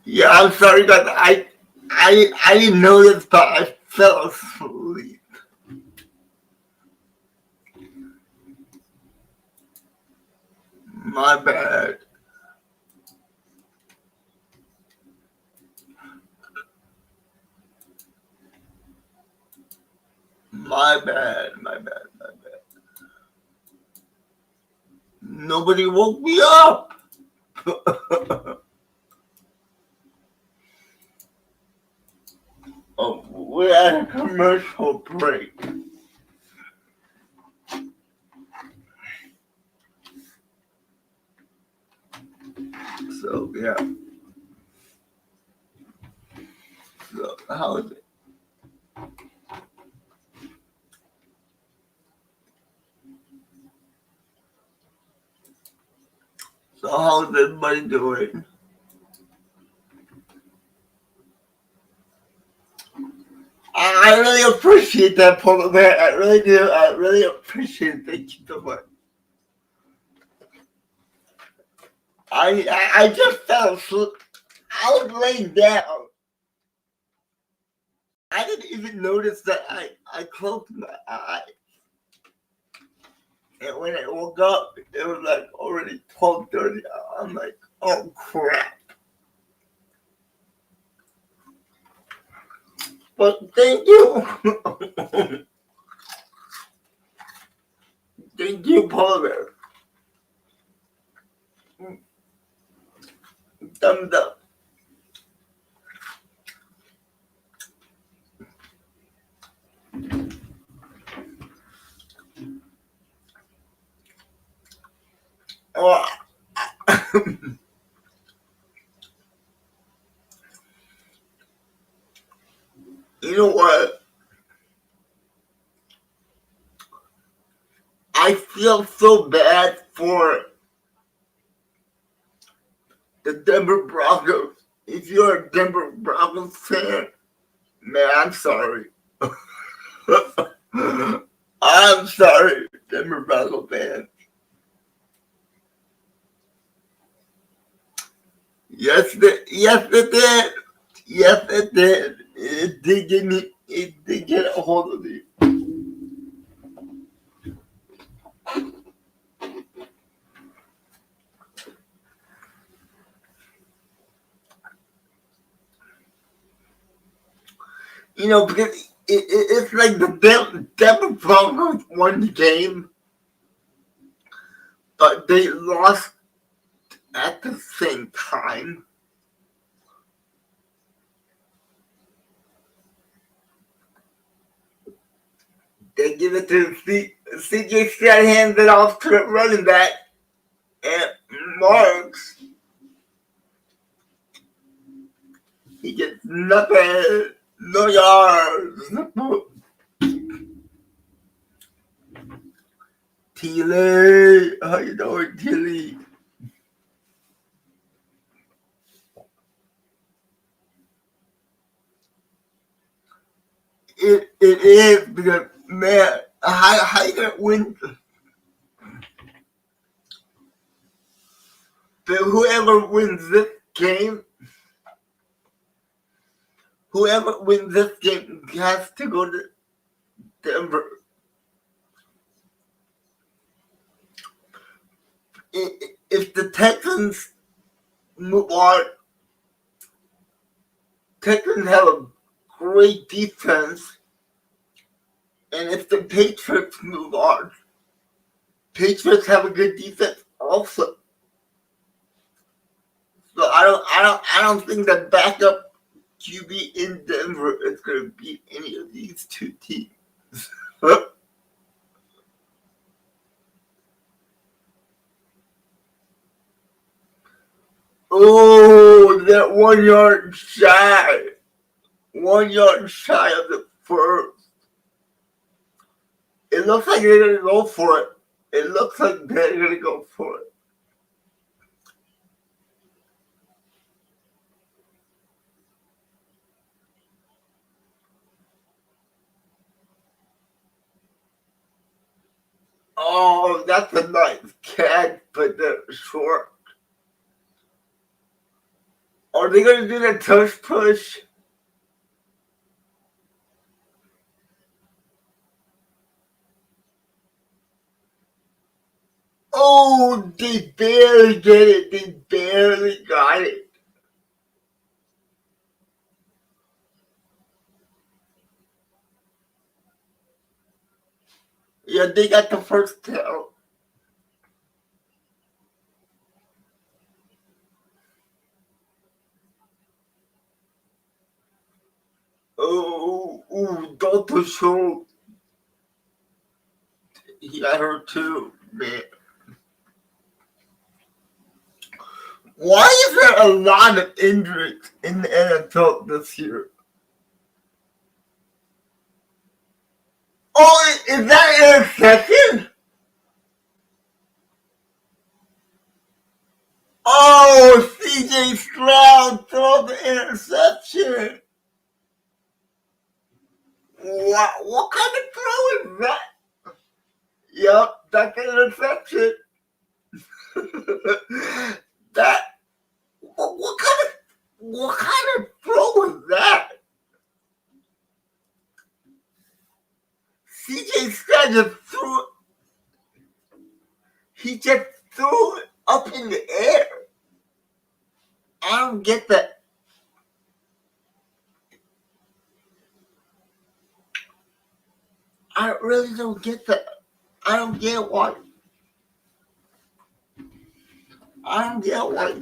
Yeah, I'm sorry, guys. I didn't notice, but I fell asleep. My bad. My bad. My bad. My bad. Nobody woke me up. Oh, we're at a commercial break. So yeah. So how is it? So how's everybody doing? I really appreciate that, Polar Bear. I really do. I really appreciate it. Thank you so much. I just fell asleep. I was laying down. I didn't even notice that I closed my eyes. And when I woke up, it was like already 12:30. I'm like, oh crap. But thank you. Thank you, Polar Bear. Thumbs up. Oh, you know what? I feel so bad for the Denver Broncos. If you're a Denver Broncos fan, man, I'm sorry. I'm sorry, Denver Broncos fan. Yes, it did. Yes, it did. It did get me. It did get a hold of me. You know, because it's like the Denver Broncos won the game, but they lost at the same time. They give it to CJ Stroud, hands it off to the running back, and Marks, he gets nothing, no yards. Tilly, how you doing, Tilly? It is because man, how you gonna win? But whoever wins this game has to go to Denver. If the Texans move on, Texans have a great defense, and if the Patriots move on, Patriots have a good defense also. So I don't think the backup QB in Denver is going to beat any of these two teams. Oh, that 1 yard shy. 1 yard shy of the first. It looks like they're going to go for it. It looks like they're going to go for it. Oh, that's a nice catch, but they're short. Are they gonna do the tush push? Oh, they barely get it. They barely got it. Yeah, they got the first down. Oh, Dalton Schultz. He got hurt too, man. Why is there a lot of injuries in the NFL this year? Oh, is that interception? Oh, CJ Stroud threw the interception. What kind of throw is that? Yep, that's an interception. that what kind of throw is that? CJ Stroud just threw it up in the air. I don't get that. I really don't get that. I don't get why. I don't get why.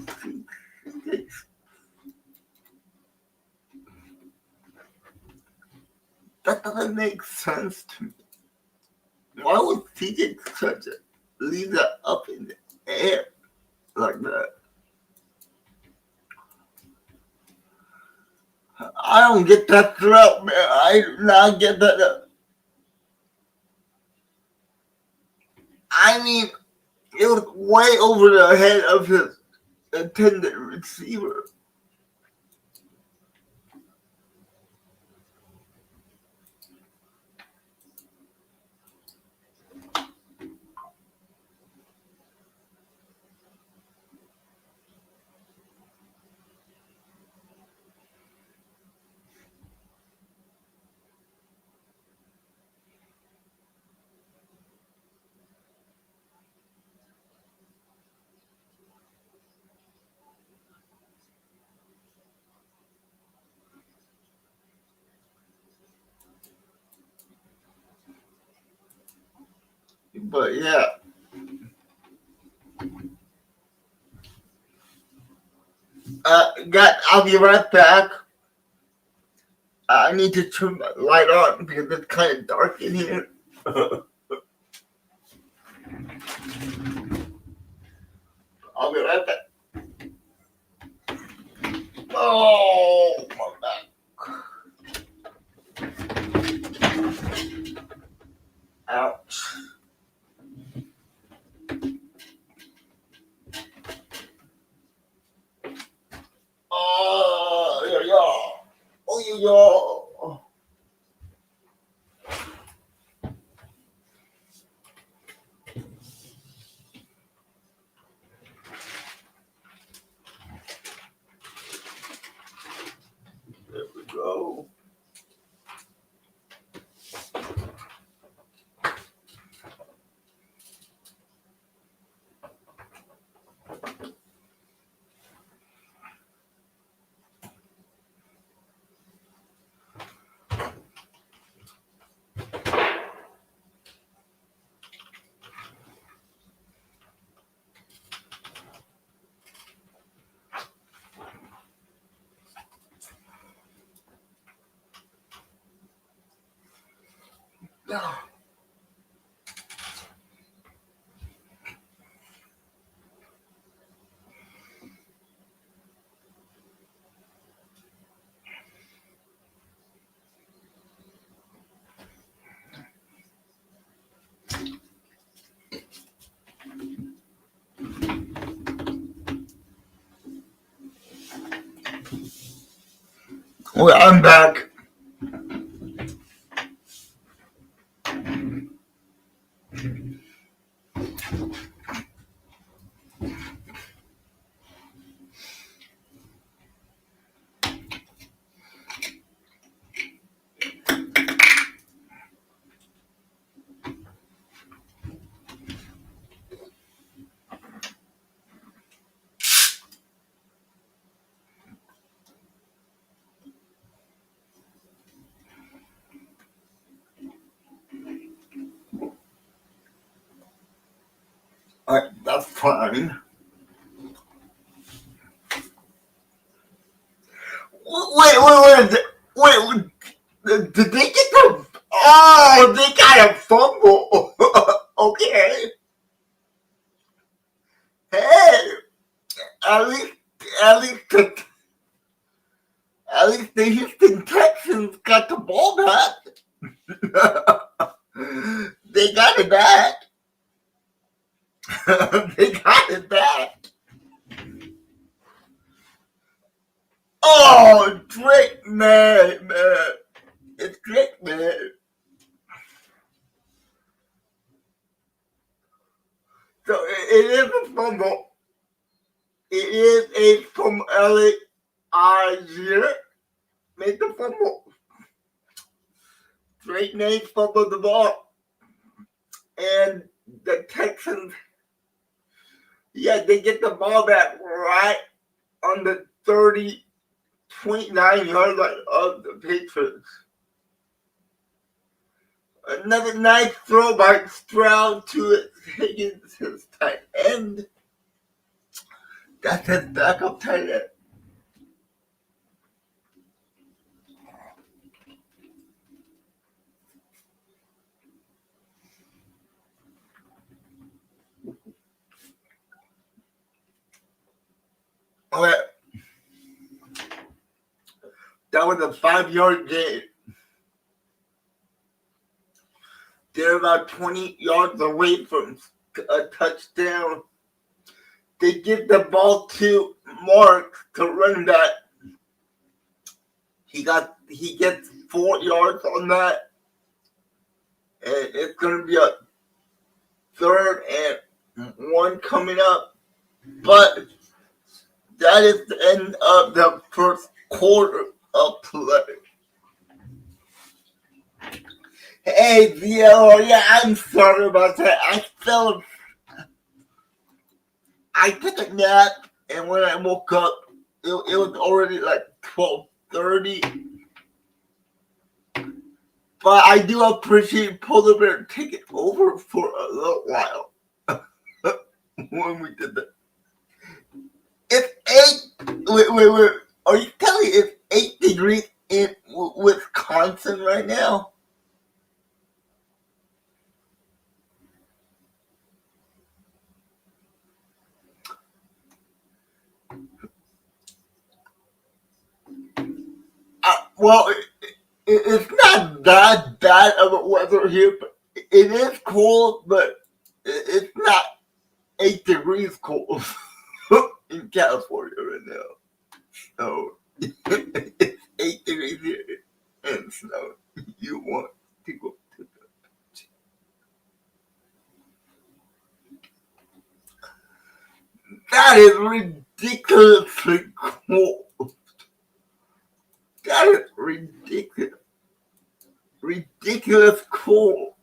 That doesn't make sense to me. Why would CJ Stroud leave that up in the air like that? I don't get that throw, man. I do not get that. I mean, it was way over the head of his intended receiver. But yeah. I'll be right back. I need to turn my light on because it's kind of dark in here. I'll be right back. Oh, my back. Ouch. Oh, yeah, yeah. Oh, yeah, yeah. There we go. Well, I'm back. Alright, that's fine. Wait. Did they get the? Oh, they got a fumble. Okay. Hey, at least, at least, the, at least the Houston Texans got the ball back. They got it back. They got it back. Oh, Drake, man. It's Drake, man. So it is a fumble. It is a from L.A. Made the fumble. Drake Nate fumbled the ball. And the Texans, they get the ball back right on the 29-yard line of the Patriots. Another nice throw by Stroud to Higgins, his tight end. That's his backup tight end. Okay. That was a 5-yard gain. They're about 20 yards away from a touchdown. They give the ball to Mark to run that. He gets 4 yards on that. And it's gonna be a 3rd and 1 coming up. But that is the end of the first quarter of play. Hey, VL, I'm sorry about that. I took a nap, and when I woke up, it was already like 12:30. But I do appreciate Polar Bear taking over for a little while when we did that. It's 8. Wait. Are you telling me it's 8 degrees in Wisconsin right now? Well, it's not that bad of a weather here, but it is cold, but it's not 8 degrees cold in California right now. So it's 8 degrees here and snow. You want to go to the beach. That is ridiculously cold. That is ridiculous. Ridiculous cool.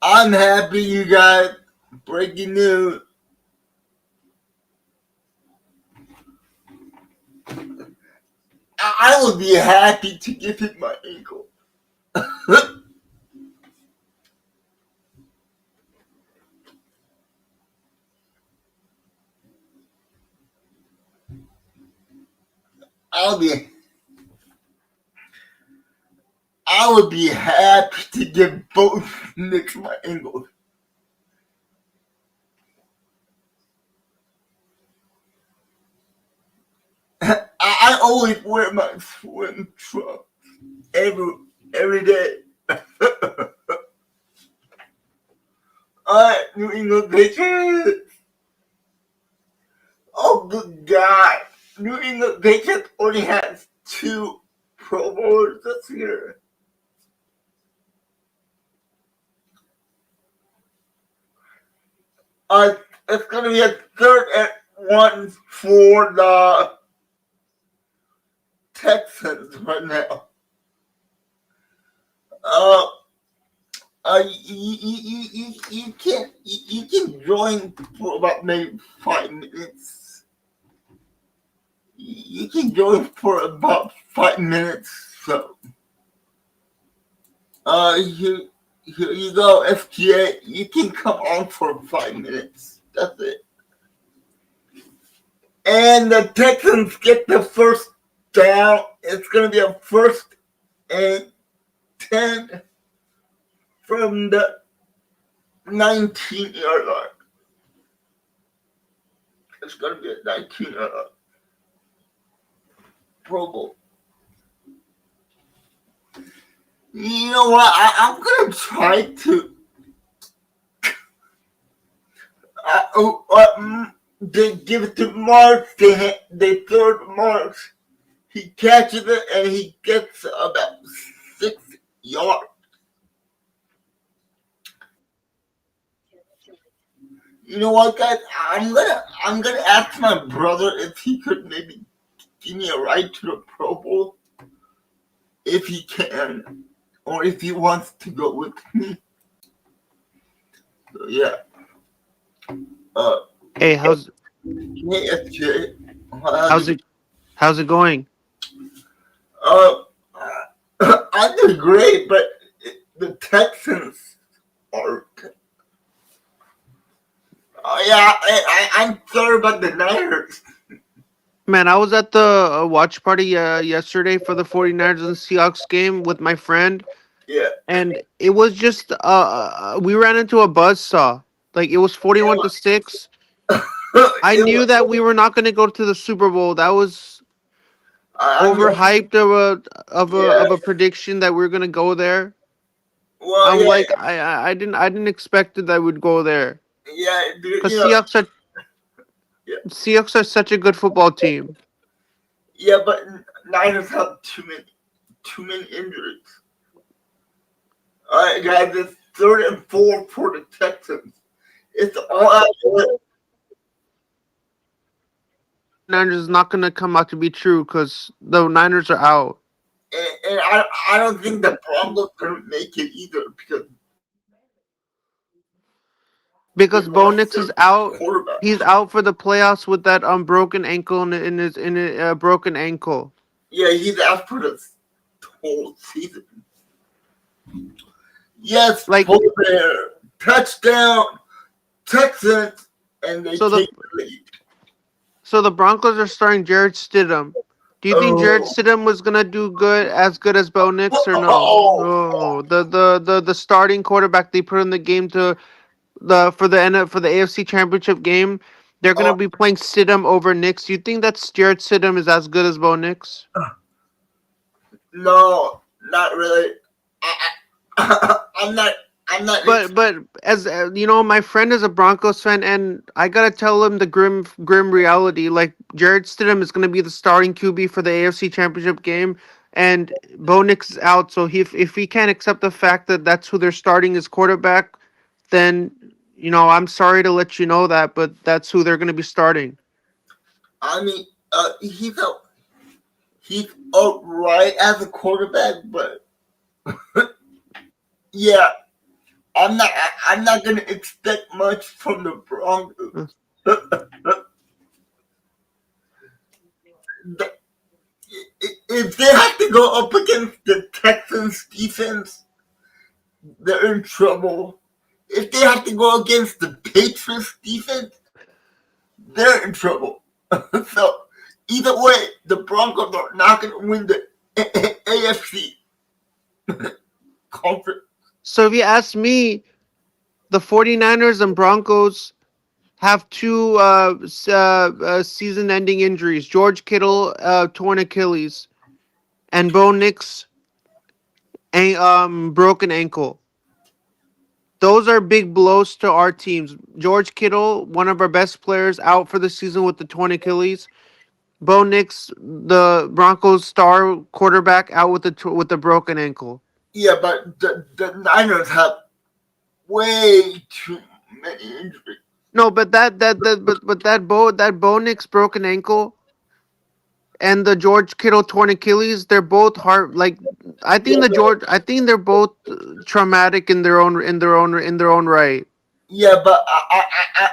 I'm happy, you guys. Breaking news. I would be happy to give him my ankle. I would be happy to give both Knicks my ankles. I always wear my swim trunks every day. Alright, New England Patriots. Oh, good God. New England Patriots only has 2 Pro Bowlers this year. It's going to be a 3rd and 1 for the Texans right now. You can join for about maybe 5 minutes. You can go for about 5 minutes. So, here, here you go, FGA. You can come on for 5 minutes. That's it. And the Texans get the first down. It's going to be a first and 10 from the 19-yard line. It's going to be a 19-yard line. Pro Bowl. You know what? I'm going to try to. They give it to Marks. They throw it to Marks. He catches it and he gets about 6 yards. You know what, guys? I'm gonna ask my brother if he could maybe give me a ride to the Pro Bowl, if he can, or if he wants to go with me. So yeah. Uh, Hey, hey FJ, how's it how's it going? uh, I did great, but the Texans are. Yeah, I'm sorry about the Niners. Man, I was at the watch party yesterday for the 49ers and Seahawks game with my friend, Yeah, and it was just we ran into a buzzsaw. Like it was it 41-6. was, I it knew was, that we were not going to go to the Super Bowl. That was I mean, overhyped yeah, of a prediction that we are going to go there. well, I'm yeah, like I didn't expect that we'd go there yeah, because you know, yeah, Seahawks are such a good football team. yeah, but Niners have too many injuries. All right, guys, it's 3rd and 4 for the Texans. It's all out. Niners is not going to come out to be true because the Niners are out. And I don't think the Broncos gonna make it either because they Because Bo lost Nix their is out. quarterback. He's out for the playoffs with that broken ankle in his broken ankle. Yeah, he's out for the whole season. Yes, Like Polar Bear touchdown Texans, and they so the take the lead. so the Broncos are starting Jared Stidham. Do you think Jared Oh, Stidham was gonna do good as Bo Nix or no? oh, Oh, the starting quarterback they put in the game to the for the for the AFC Championship game. They're gonna oh, be playing Stidham over Nix. Do you think that Jared Stidham is as good as Bo Nix? no, not really. I'm not. I'm not. But as you know, my friend is a Broncos fan, and I gotta tell him the grim reality. Like Jared Stidham is gonna be the starting QB for the AFC Championship game, and Bo Nix is out. So if he can't accept the fact that that's who they're starting as quarterback, then I'm sorry to let you know that, but that's who they're gonna be starting. I mean, he's alright as a quarterback, but yeah, I'm not gonna expect much from the Broncos. Uh, If they have to go up against the Texans defense, they're in trouble. If they have to go against the Patriots defense, they're in trouble. So either way, the Broncos are not going to win the AFC conference. So if you ask me, the 49ers and Broncos have two season-ending injuries. George Kittle torn Achilles, and Bo Nix broken ankle. Those are big blows to our teams. George Kittle, one of our best players, out for the season with the torn Achilles. Bo Nix, the Broncos star quarterback, out with the broken ankle. Yeah, but the Niners have way too many injuries. No, but that Bo Nix broken ankle and the George Kittle torn Achilles, they're both hard. Like Yeah, I think they're both traumatic in their own right. yeah, but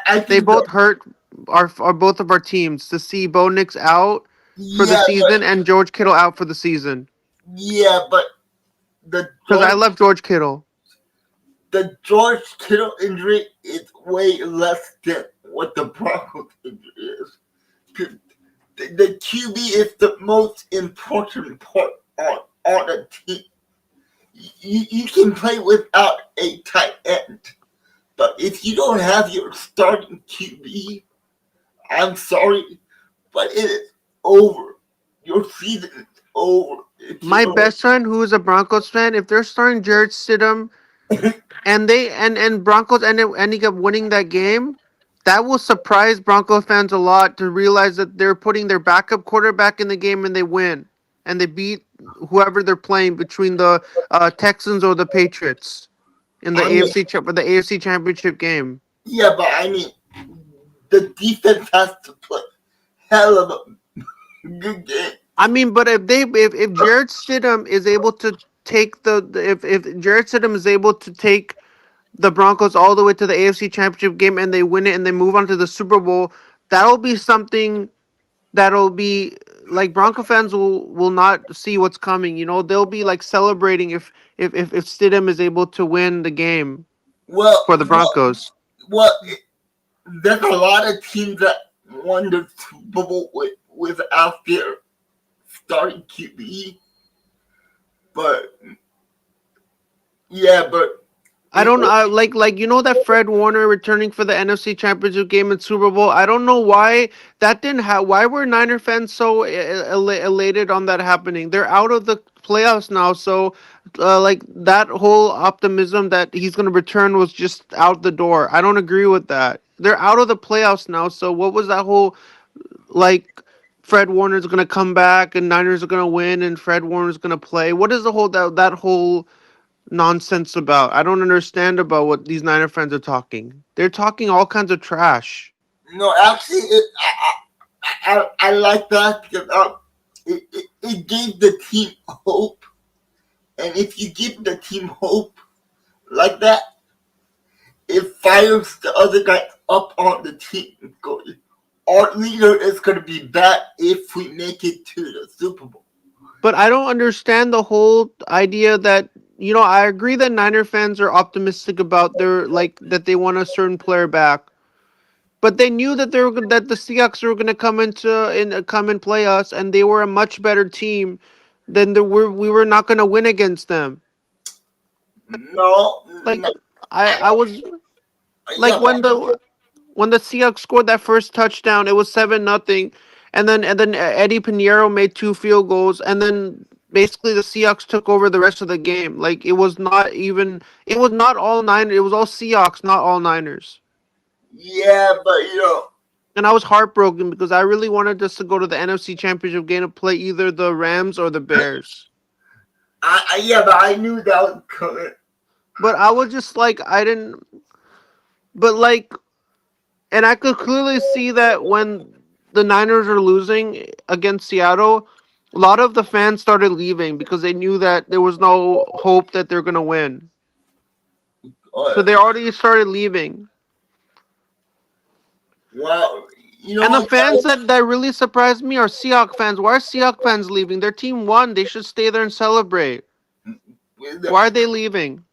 I They think both hurt our both of our teams. To see Bo Nix out, for the Yeah, season and George Kittle out for the season. but the Because I George love George Kittle. the George Kittle injury is way less than what the Broncos injury is. The QB is the most important part on a team. You can play without a tight end, but if you don't have your starting QB, I'm sorry, but it is over. Your season is over. If you My don't, best friend, who is a Broncos fan, if they're starting Jared Stidham and Broncos ending up winning that game, that will surprise Broncos fans a lot to realize that they're putting their backup quarterback in the game and they win and they beat whoever they're playing between the Texans or the Patriots in the I mean, for the AFC Championship game. yeah, but I mean, the defense has to play hell of a good game. I mean, but if Jared Stidham is able to take if Jared Stidham is able to take the Broncos all the way to the AFC Championship game and they win it and they move on to the Super Bowl, that'll be something that'll be like Bronco fans will not see what's coming. You know, they'll be like celebrating if Stidham is able to win the game Well, for the well, Broncos. well, there's a lot of teams that won the Super Bowl without their starting QB, but yeah, but I don't like you know that Fred Warner returning for the NFC Championship game and Super Bowl. I don't know why that didn't have. Why were Niner fans so elated on that happening? They're out of the playoffs now, so like that whole optimism that he's going to return was just out the door. I don't agree with that. They're out of the playoffs now, so what was that whole like? Fred Warner's going to come back and Niners are going to win and Fred Warner's going to play. What is the whole that whole nonsense about? I don't understand about what these Niner fans are talking. They're talking all kinds of trash. no, actually, I like that because it gave the team hope, and if you give the team hope like that, it fires the other guys up on the team. Going, our leader is going to be bad if we make it to the Super Bowl. But I don't understand the whole idea that I agree that Niner fans are optimistic about their like that they want a certain player back. But they knew that that the Seahawks were going to come and play us, and they were a much better team than we were not going to win against them. No, Like no, I was like yeah, when the Seahawks scored that first touchdown, it was 7-0, and then Eddie Pinheiro made two field goals, and then basically the Seahawks took over the rest of the game. Like it was not all nine. It was all Seahawks, not all Niners. yeah, but And I was heartbroken because I really wanted us to go to the NFC Championship game to play either the Rams or the Bears. but I knew that was coming. But I was just like I didn't. But like and I could clearly see that when the Niners are losing against Seattle, a lot of the fans started leaving because they knew that there was no hope that they're going to win. So Uh, they already started leaving. well, you know And the what? fans that really surprised me are Seahawks fans. Why are Seahawks fans leaving? Their team won. They should stay there and celebrate. Why are they leaving?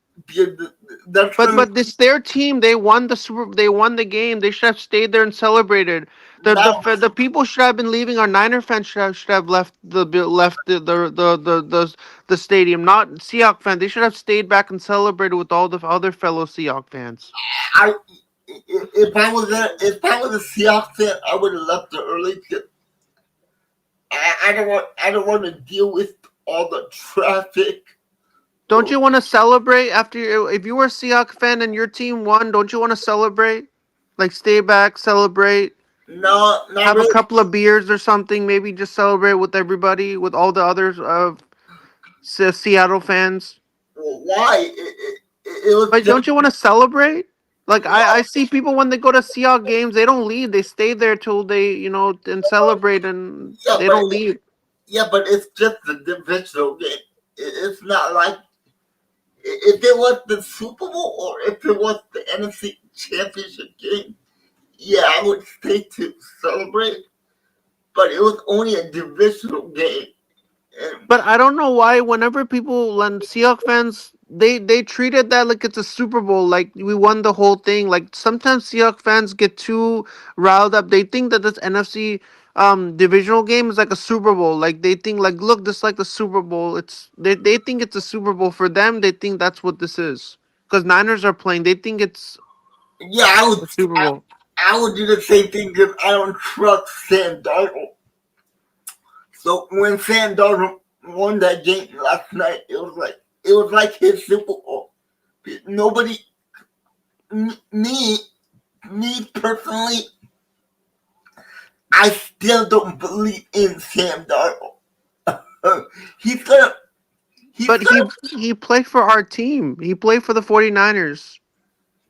That's gonna But this their team. They won the They won the game. They should have stayed there and celebrated. now. The people should have been leaving. Our Niner fans should have left the stadium. Not Seahawks fans. They should have stayed back and celebrated with all the other fellow Seahawks fans. I if I was a Seahawks fan, I would have left it early because I don't want to deal with all the traffic. Don't you want to celebrate if you were a Seahawks fan and your team won? Don't you want to celebrate? Like stay back, celebrate, No, not have a really. couple of beers or something. Maybe just celebrate with everybody, with all the others of Seattle fans. Why? It was But just don't you want to celebrate? Like I no. see people when they go to Seahawks games, they don't leave. They stay there till they and celebrate, and Yeah, they don't leave. but it's just the divisional game. It's not like if it was the Super Bowl or if it was the NFC Championship game. Yeah, I would stay to celebrate. but it was only a divisional game. And But I don't know why whenever people when Seahawks fans they treated that like it's a Super Bowl, like we won the whole thing. Like sometimes Seahawks fans get too riled up. They think that this NFC divisional game is like a Super Bowl. Like they think like look, this is like the Super Bowl. They think it's a Super Bowl for them. They think that's what this is. Because Niners are playing, they think it's yeah, a Super Bowl. I would do the same thing because I don't trust Sam Darnold. So when Sam Darnold won that game last night, it was like his Super Bowl. Nobody, me, me personally, I still don't believe in Sam Darnold. he's gonna, he's But gonna, he played for our team. He played for the 49ers.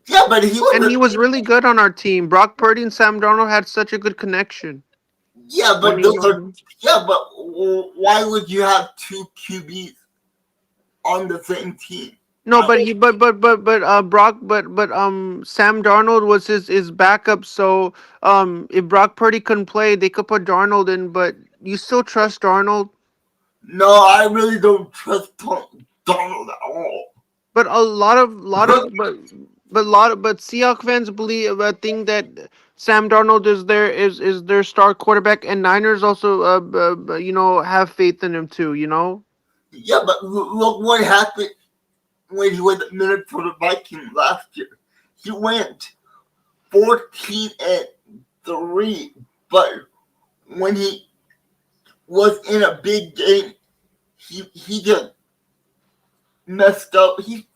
yeah, but he And he was, was really good on our team. Brock Purdy and Sam Darnold had such a good connection yeah, when but he was those on are, them. yeah, but why would you have two QBs on the same team? No, but he but Brock but Sam Darnold was his backup. So if Brock Purdy couldn't play, they could put Darnold in. But you still trust Darnold. No, I really don't trust Donald at all. But a lot of but Seahawks fans believe think that Sam Darnold is their star quarterback, and Niners also have faith in him too. You know. Yeah, but look what happened when he was at Minnesota Vikings last year. He went 14-3, but when he was in a big game, he just messed up. He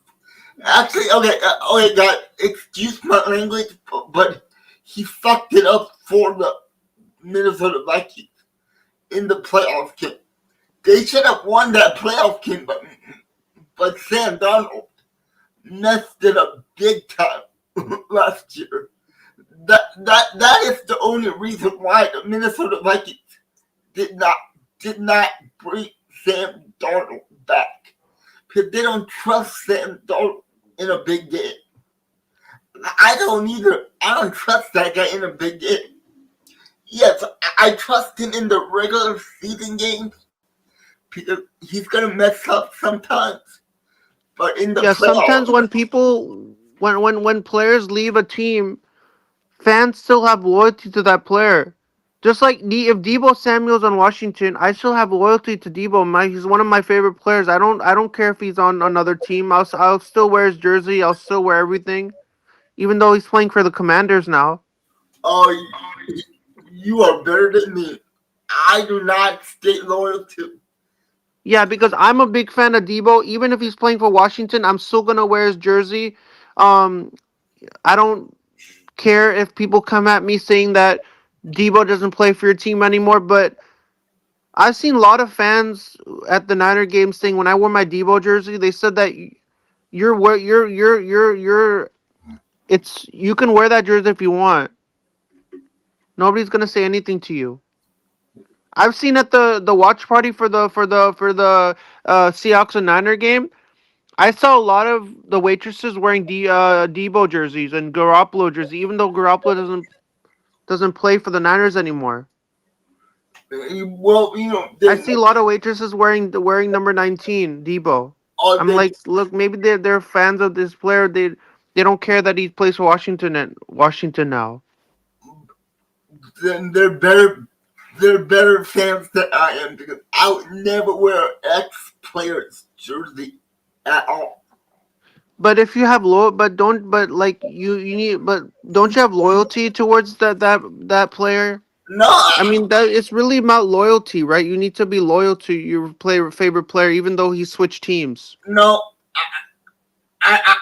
actually okay, God, excuse my language, but he fucked it up for the Minnesota Vikings in the playoff game. They should have won that playoff game, but Sam Donald messed it up big time last year. That is the only reason why the Minnesota Vikings did not did not bring Sam Darnold back because they don't trust Sam Darnold in a big game. I don't either. I don't trust that guy in a big game. Yes, I trust him in the regular season games because he's gonna mess up sometimes. But in the Yeah, sometimes playoffs, when people when players leave a team, fans still have loyalty to that player. Just like if Debo Samuel's on Washington, I still have loyalty to Debo. He's one of my favorite players. I don't care if he's on another team. I'll still wear his jersey. I'll still wear everything, even though he's playing for the Commanders now. oh, you are better than me. I do not stay loyal to. Yeah, because I'm a big fan of Debo. Even if he's playing for Washington, I'm still gonna wear his jersey. Um, I don't care if people come at me saying that Debo doesn't play for your team anymore, but I've seen a lot of fans at the Niner game saying when I wore my Debo jersey, they said that you're it's you can wear that jersey if you want. Nobody's gonna say anything to you. I've seen at the watch party for the Seahawks and Niner game. I saw a lot of the waitresses wearing Debo jerseys and Garoppolo jerseys, even though Garoppolo doesn't play for the Niners anymore. Well, I then see a lot of waitresses wearing number 19, Debo. are I'm they? like, look, maybe they're fans of this player. They don't care that he plays for Washington and Washington now. Then they're better. They're better fans than I am because I would never wear an ex-player's jersey at all. But if you have but don't, but like you need, but don't you have loyalty towards that player? No, I mean, that it's really about loyalty, right? You need to be loyal to your favorite player, even though he switched teams. no. I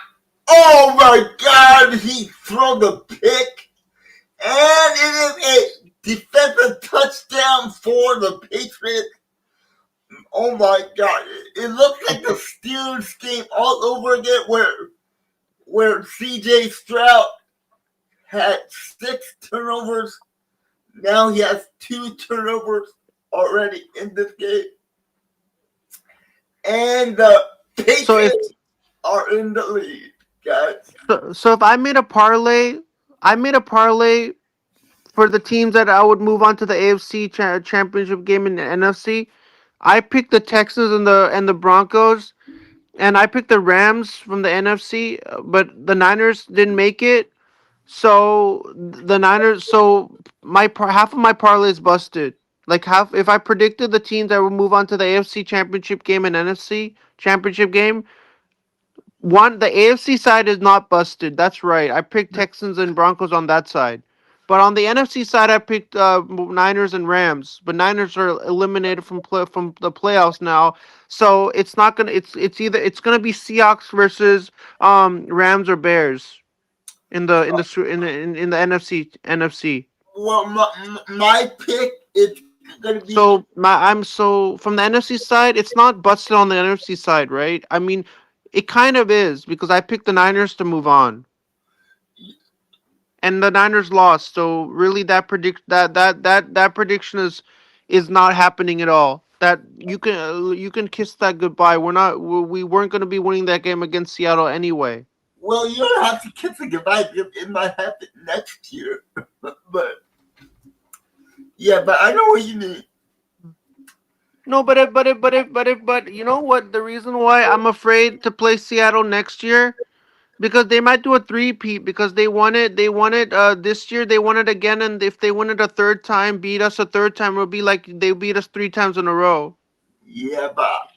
oh my God! He threw the pick, and it is a defensive touchdown for the Patriots. Oh my God! It looks like the Steelers game all over again, where C.J. Stroud had 6 turnovers. Now he has 2 turnovers already in this game, and the So if Patriots are in the lead, guys. so if I made a parlay for the teams that I would move on to the AFC championship game in the NFC, I picked the Texans and the Broncos, and I picked the Rams from the NFC, but the Niners didn't make it. So the Niners, so half of my parlay is busted. Like half, if I predicted the teams that would move on to the AFC championship game and NFC championship game, the AFC side is not busted. That's right. I picked Texans and Broncos on that side. But on the NFC side, I picked Niners and Rams. But Niners are eliminated from the playoffs now, so it's not gonna. It's gonna be Seahawks versus Rams or Bears in the NFC. Well, my pick is gonna be. So from the NFC side, it's not busted on the NFC side, right? I mean, it kind of is because I picked the Niners to move on, and the Niners lost. So really, that prediction is not happening at all. That you can kiss that goodbye. We weren't going to be winning that game against Seattle anyway. Well, you don't have to kiss it goodbye because it might happen next year. But yeah, but I know what you mean. No, but you know what? The reason why I'm afraid to play Seattle next year because they might do a three-peat because they won it this year, they won it again, and if they win it a third time, beat us a third time, it'll be like they beat us three times in a row. Yeah, but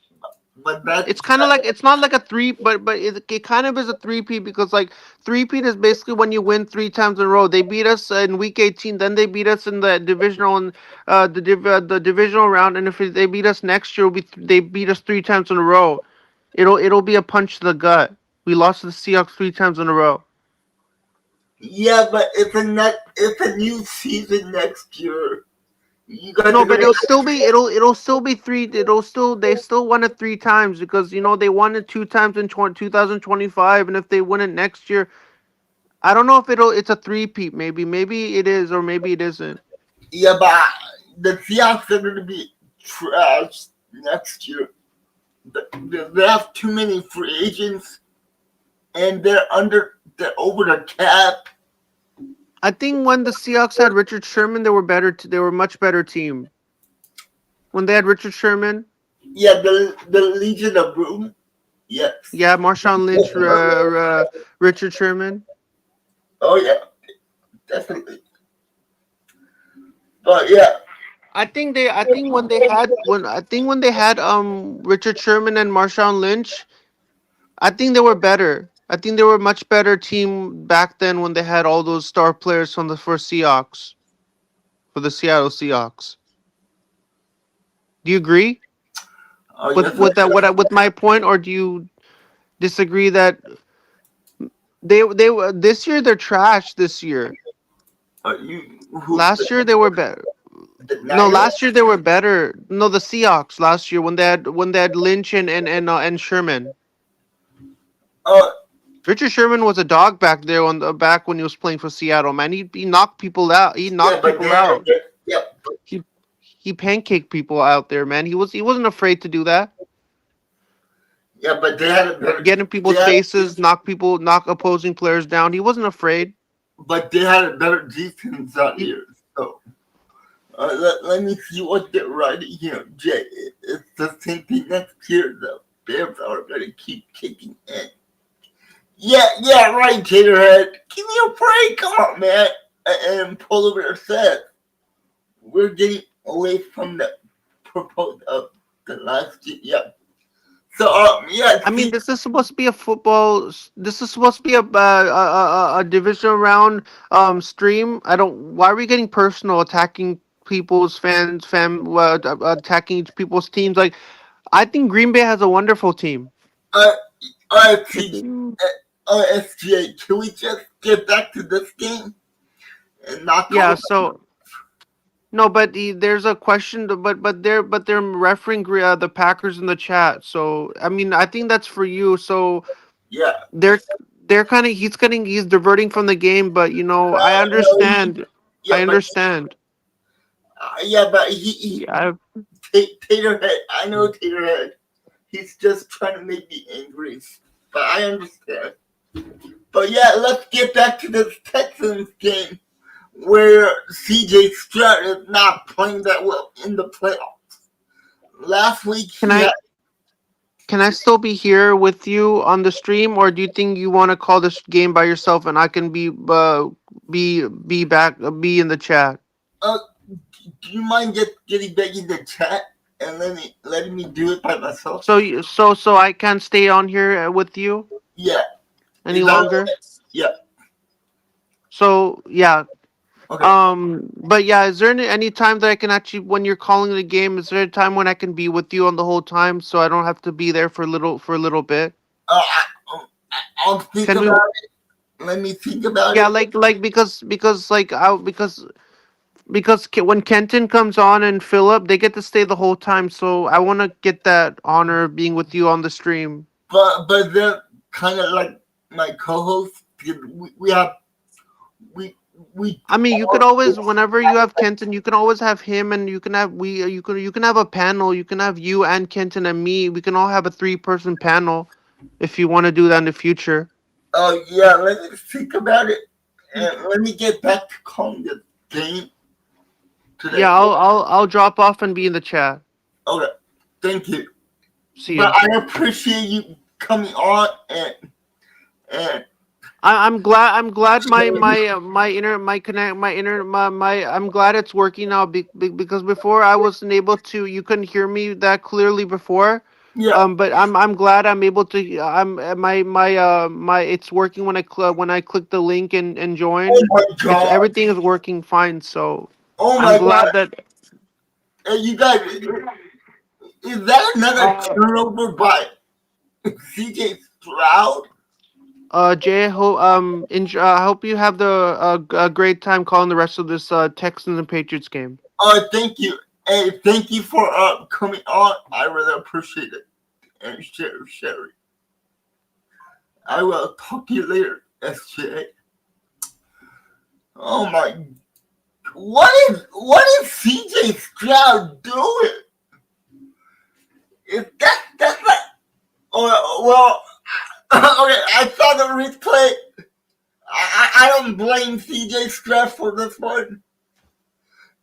It's kind of like it's not like a three, but it kind of is a three-peat because like three-peat is basically when you win three times in a row. They beat us in week 18, then they beat us in the divisional and the divisional round, and if they beat us next year, they beat us three times in a row. It'll be a punch to the gut. We lost to the Seahawks three times in a row. yeah, but it's a new season next year. You got No, to but go. it'll still be three. They still won it three times because they won it two times in 2025, and if they win it next year, I don't know if it's a three-peat. Maybe it is or maybe it isn't. Yeah, but the Seahawks are going to be trash next year. They have too many free agents, and they're over the cap. I think when the Seahawks had Richard Sherman, they were better. They were a much better team when they had Richard Sherman. Yeah, the Legion of Boom. Yes. Yeah, Marshawn Lynch, Richard Sherman. Oh yeah, definitely. But yeah, I think when they had Richard Sherman and Marshawn Lynch, I think they were better. I think they were a much better team back then when they had all those star players from the first Seahawks for the Seattle Seahawks. Do you agree oh yes. with my point, or do you disagree that they were this year they're trash this year? You who Last year they were better. the No, Niners? last year they were better. No, the Seahawks last year when they had Lynch and Sherman. Uh, Richard Sherman was a dog back there back when he was playing for Seattle. Man, he knocked people out. He yeah, knocked but people out. yeah, He he pancaked people out there, man. He wasn't afraid to do that. but they had a better, Get in they people's had, faces, knock opposing players down. He wasn't afraid. but they had a better defense that He, year. So let me see what they're writing here, Jay. It's the same thing next year. The Bears are gonna keep kicking in. Yeah, right, Taterhead. Give me a break, come on, man. And Polar Bear said, we're getting away from the purpose of the last year. Yeah. So, yeah, I mean, see, this is supposed to be a football. This is supposed to be a division round stream. I don't. Why are we getting personal, attacking people's attacking people's teams? Like, I think Green Bay has a wonderful team. uh, It's, SGA, can we just get back to this game and not talk yeah. about, So no, but there's a question. But they're referring the Packers in the chat. So I mean, I think that's for you. So yeah, they're kind of he's diverting from the game. But I no, understand. I yeah, understand. but Yeah, Taterhead, I know Taterhead, he's just trying to make me angry, but I understand. But yeah, let's get back to this Texans game. where CJ Stroud is not playing that well in the playoffs. Last week Can he had. I still be here with you on the stream, or do you think you want to call this game by yourself and I can be back be in the chat? Uh, do you mind getting back in the chat and letting me do it by myself? So I can't stay on here with you Yeah. any Is that longer. okay? Yeah. So yeah. Okay. But yeah, is there any time that I can actually, when you're calling the game, is there a time when I can be with you on the whole time, so I don't have to be there for a little bit? Uh, I, I'll think Can we? about it. Let me think about Yeah, it. like because like I because when Kenton comes on and Philip, they get to stay the whole time. So I want to get that honor of being with you on the stream. But they're kind of like my co-host. We have we we I mean, you could all. always, whenever you have Kenton, you can always have him, and you can have you can have a panel. You can have you and Kenton and me. We can all have a 3-person panel, if you want to do that in the future. Oh yeah. Let me think about it, and let me get back to calling the game today. Yeah, I'll drop off and be in the chat. Okay. Thank you. See But ya. I appreciate you coming on and I'm glad my inner my connect my inner my I'm glad it's working now because before I wasn't able to, you couldn't hear me that clearly before. yeah. But I'm glad I'm able to, I'm my it's working when I click the link and Oh join. my It's god. everything is working fine. So Oh I'm my god. glad that Hey, you guys, is that another uh turnover by CJ Stroud? Jay, I hope you have a great time calling the rest of this Texans and Patriots game. Thank you. Hey, thank you for coming on. I really appreciate it. And Sherry. I will talk to you later, SJ. Oh my, what is CJ Stroud doing? Is that's like, oh well, okay, I saw the replay. I don't blame CJ Stroud for this one.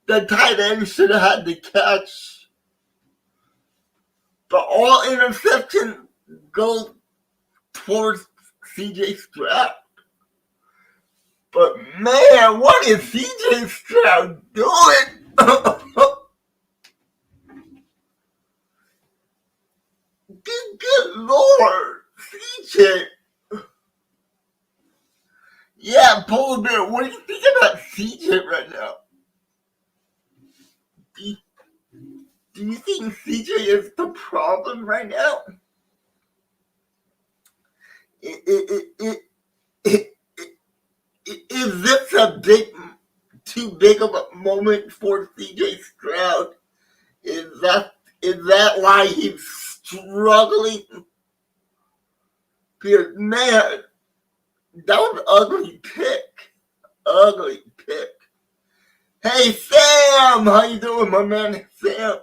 The tight end should have had the catch. But all interception goes towards CJ Stroud. But man, what is CJ Stroud doing? Good Lord, CJ. Yeah, Polar Bear, what do you think about CJ right now? Do you, do you think CJ is the problem right now? It, it, is this a too big of a moment for CJ Stroud? Is that why he's struggling? Because man, that was an ugly pick. Ugly pick. Hey Sam, how you doing, my man? Sam.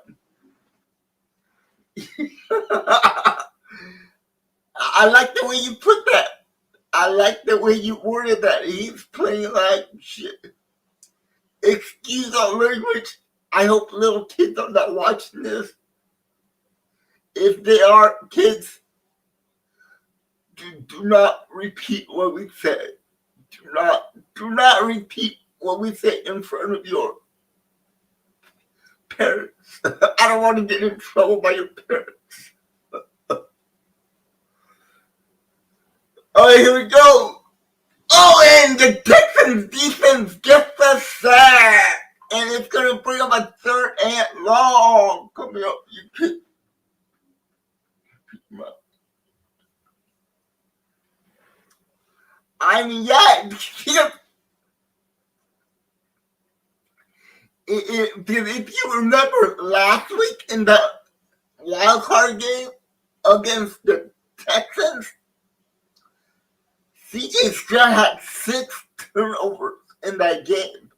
I like the way you put that. I like the way you worded that. He's playing like shit. Excuse our language. I hope little kids are not watching this. If they are kids, do not repeat what we said. Do not repeat what we say in front of your parents. I don't want to get in trouble by your parents. All right, here we go. Oh, and the Texans defense gets the sack. And it's going to bring up a 3rd and long. Coming up, you pick him up. I mean, yeah, if you remember last week in the wild card game against the Texans, CJ Stroud had 6 turnovers in that game.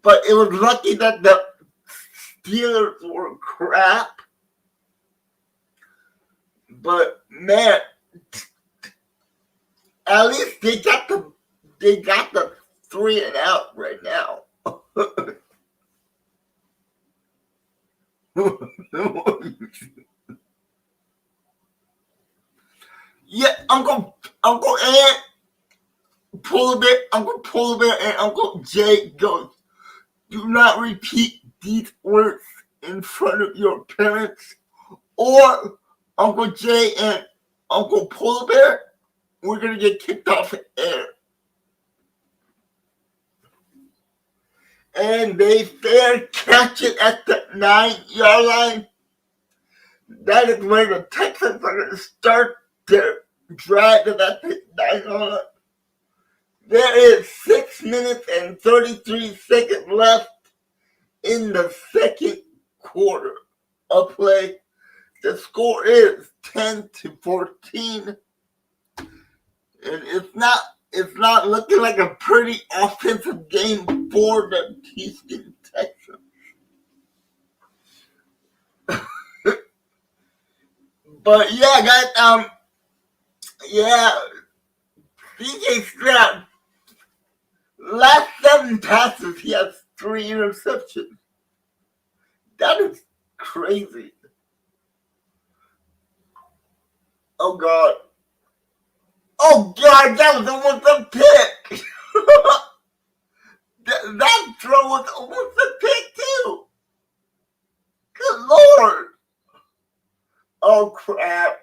But it was lucky that the Steelers were crap. But man, at least they got the 3 and out right now. Yeah, Uncle Ant, Polar Bear, and Uncle Jay goes, do not repeat these words in front of your parents, or Uncle Jay and Uncle Polar Bear, we're gonna get kicked off the air. And they fair catch it at the 9-yard line. That is where the Texans are gonna start their drive at the 9-yard line. There is 6 minutes and 33 seconds left in the second quarter of play. The score is 10-14, and it's not looking like a pretty offensive game for the Houston Texans. But yeah, guys, CJ Stroud, last 7 passes, he has 3 interceptions. That is crazy. Oh God, that was almost a pick. that throw was almost a pick too. Good Lord. Oh crap.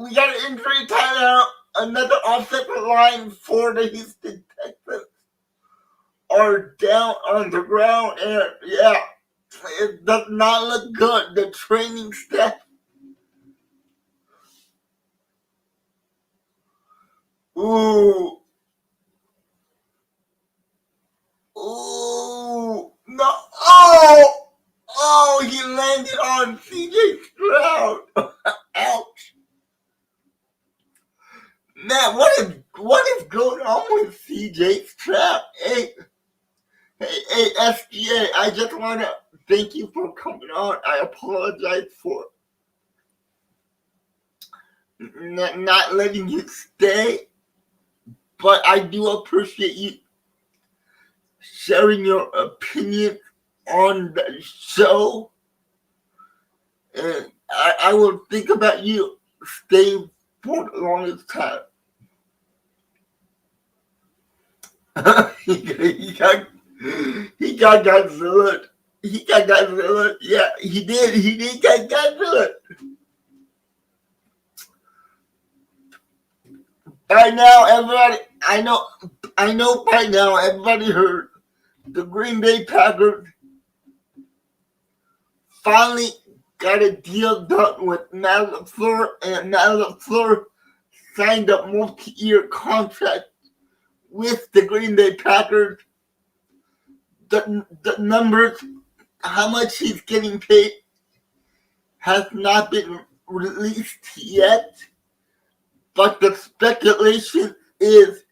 We got an injury timeout. Another offensive line for the Houston Texans are down on the ground, and yeah, it does not look good. The training staff. Ooh, no! He landed on CJ Stroud. Ouch! Man, what is going on with CJ Stroud? Hey, SGA, I just want to thank you for coming on. I apologize for not letting you stay, but I do appreciate you sharing your opinion on the show. And I will think about you staying for the longest time. he got Godzilla. He got Godzilla. Yeah, he did. He did get Godzilla. By now, everybody, I know by now, everybody heard the Green Bay Packers finally got a deal done with Matt LaFleur, and Matt LaFleur signed a multi-year contract with the Green Bay Packers. The numbers, how much he's getting paid, has not been released yet, but the speculation is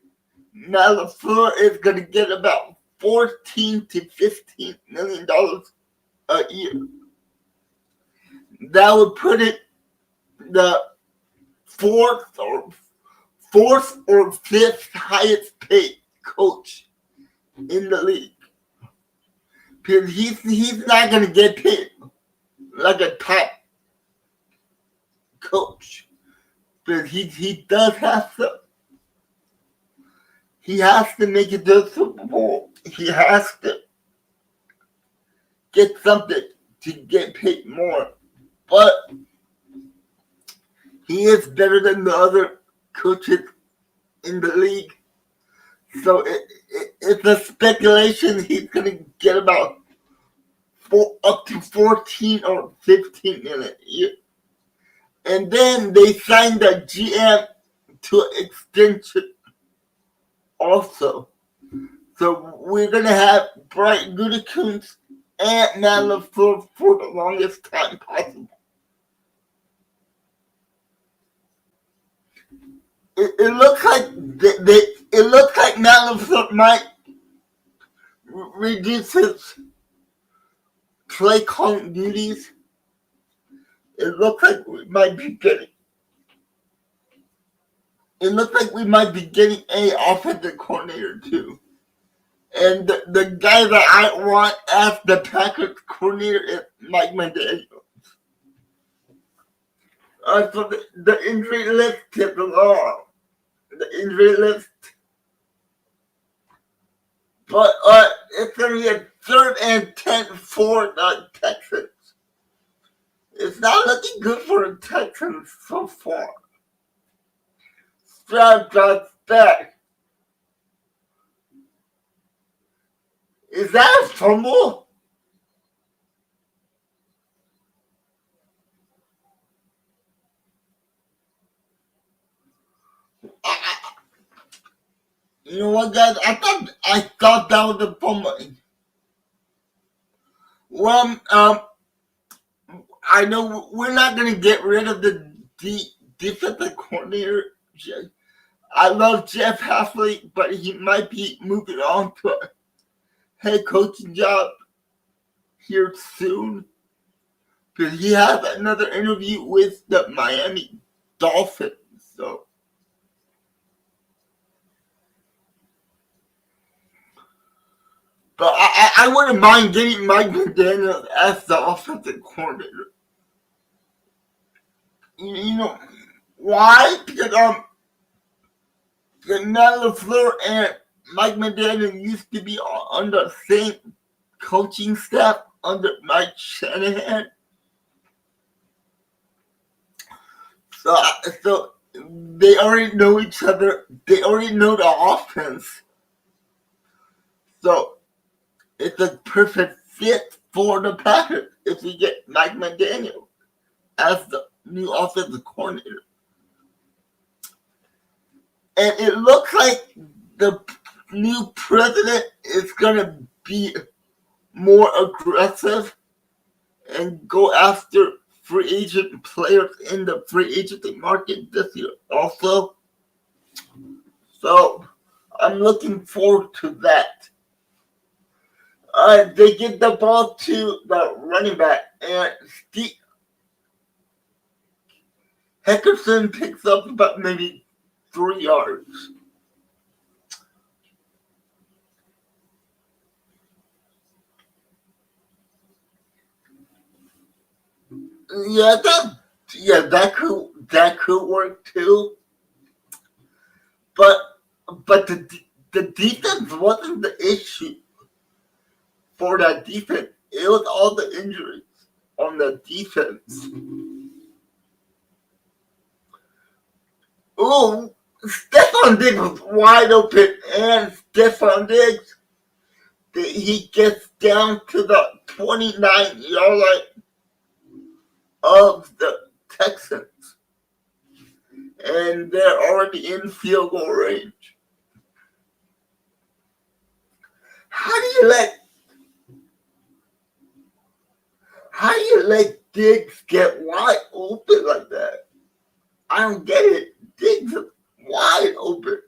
Matt LaFleur is going to get about $14 to $15 million a year. That would put it the fourth or fifth highest paid coach in the league. Because he's not going to get paid like a top coach. But he does have to. He has to make it to the Super Bowl. He has to get something to get paid more. But he is better than the other coaches in the league. So it's a speculation he's going to get about up to 14 or 15 million a year. And then they signed the GM to an extension also. So we're going to have Brian Gutekunst and Matt LaFleur for the longest time possible. It looks like Matt LaFleur might reduce his play calling duties. It looks like we might be getting it looks like we might be getting a offensive coordinator too. And the guy that I want as the Patriots coordinator is Mike McDaniel. So the injury list is long. The injury list. But it's going to be a 3rd and 10 for the Texans. It's not looking good for the Texans so far. Stroud drops back. Is that a fumble? You know what, guys? I thought that was a fumble. Well, I know we're not going to get rid of the defensive coordinator. I love Jeff Hafley, but he might be moving on to a head coaching job here soon. Because he has another interview with the Miami Dolphins. So, but I wouldn't mind getting Mike McDaniel as the offensive coordinator. You know why? Because Matt LaFleur and Mike McDaniel used to be on the same coaching staff under Mike Shanahan. So they already know each other. They already know the offense. So it's a perfect fit for the Patriots if we get Mike McDaniel as the new offensive coordinator. And it looks like the new president is going to be more aggressive and go after free agent players in the free agency market this year also. So I'm looking forward to that. They get the ball to the running back, and Steve Heckerson picks up about maybe 3 yards. That could work too. But the defense wasn't the issue for that defense. It was all the injuries on the defense. Ooh, Stephon Diggs was wide open, and Stephon Diggs, he gets down to the 29-yard line of the Texans, and they're already in field goal range. How do you let Diggs get wide open like that? I don't get it. Diggs is wide open.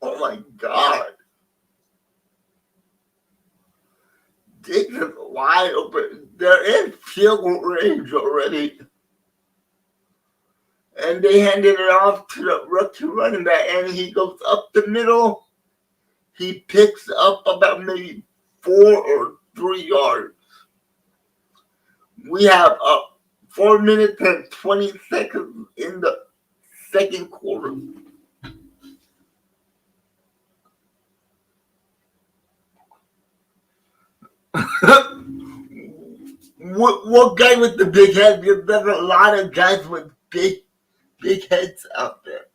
Oh my God. Diggs is wide open. They're in field goal range already. And they handed it off to the rookie running back, and he goes up the middle. He picks up about maybe 4 or 3 yards. We have 4 minutes and 20 seconds in the second quarter. what guy with the big head? Because there's a lot of guys with big heads out there.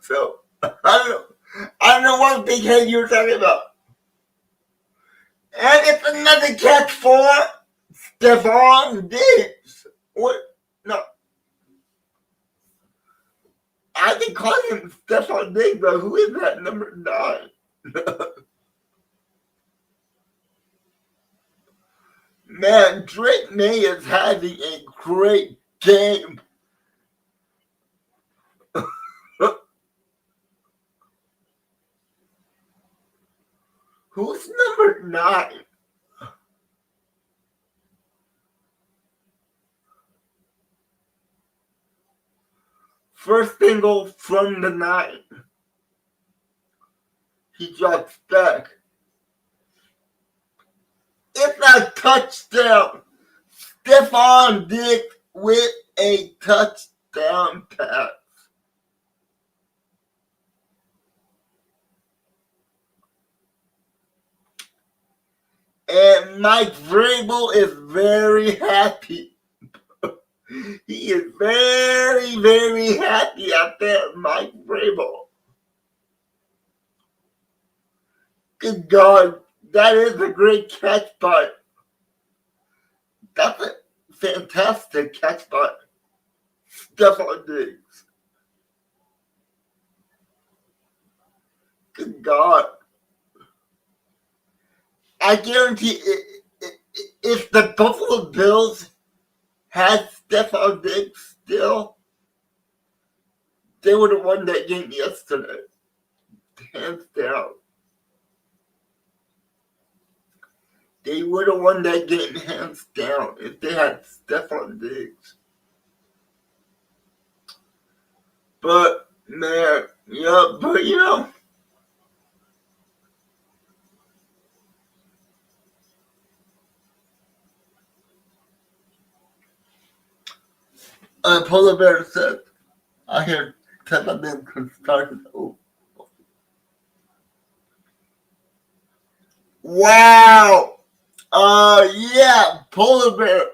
So I don't know what big head you're talking about. And it's another catch for Stephon Diggs. What? No. I can call him Stephon Diggs, but who is that number 9? Man, Drake May is having a great game. Who's number 9? First single from the 9. He drops back. It's a touchdown. Stephon Diggs with a touchdown pass. And Mike Vrabel is very happy. He is very, very happy out there, Mike Vrabel. Good God, that is a great catch, but that's a fantastic catch by Stephon Diggs. Good God. I guarantee if the Buffalo Bills had Stephon Diggs still, they would have won that game yesterday. Hands down. They would have won that game hands down if they had Stephon Diggs. But, man, yeah, but you know, Polar Bear said, I hear Stephon Diggs can start his own. Wow! Yeah, Polar Bear.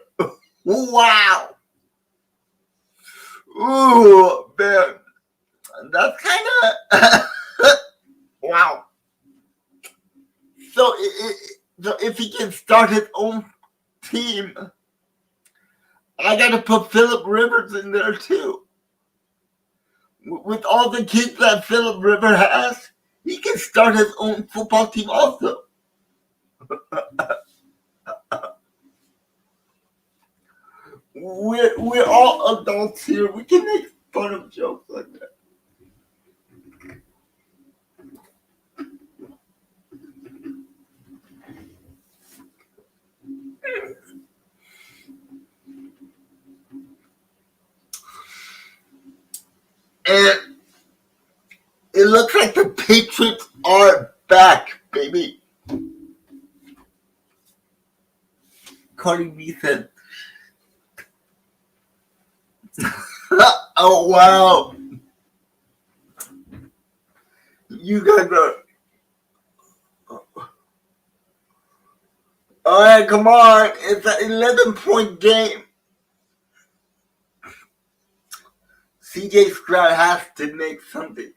Wow! Ooh, man. That's kind of wow. So, so if he can start his own team, I got to put Phillip Rivers in there too. With all the kids that Phillip Rivers has, he can start his own football team also. We're all adults here. We can make fun of jokes like that. And it looks like the Patriots are back, baby. Cardi B said, oh, wow. You guys are... All right, come on. It's an 11-point game. CJ Stroud has to make something.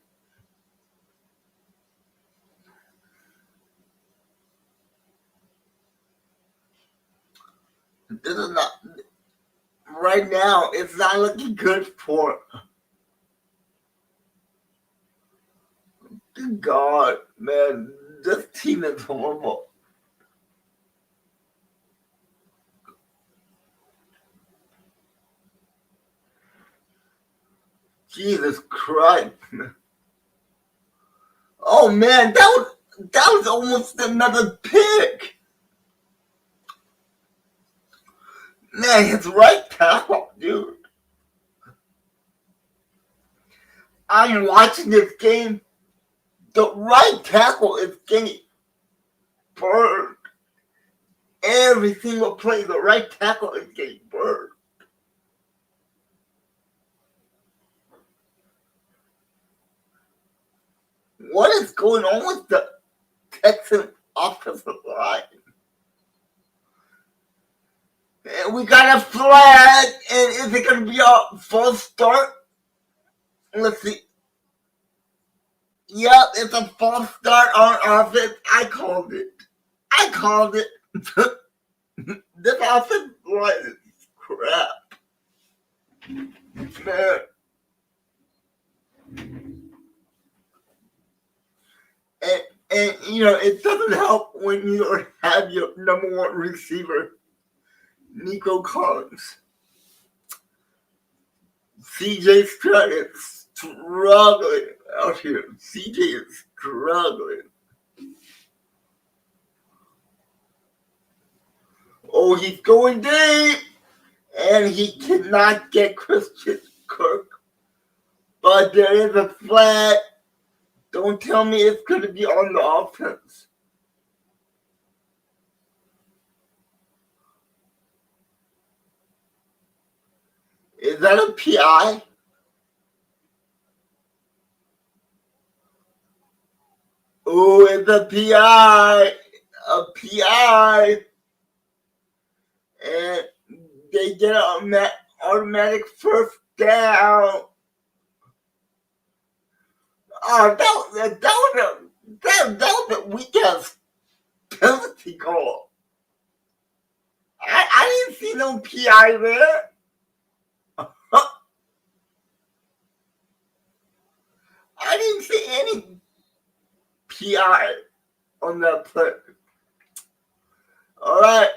This is not... Right now, it's not looking good for... Good God, man. This team is horrible. Jesus Christ. Oh, man, that was almost another pick. Man, his right tackle, dude. I'm watching this game. The right tackle is getting burned. Every single play, the right tackle is getting burned. What is going on with the Texan offensive line? And we got a flag, and is it going to be a false start? Let's see. Yep, it's a false start on offense. I called it. This offense line is crap. Man. And you know, it doesn't help when you have your number one receiver, Nico Collins. CJ Stroud is struggling out here. CJ is struggling. Oh, he's going deep, and he cannot get Christian Kirk but there is a flag. Don't tell me it's going to be on the offense. Is that a PI? Oh, it's a PI. A PI. And they get an automatic first down. Oh, that was a weak ass penalty call. I didn't see no PI there. I didn't see any PI on that play. All right.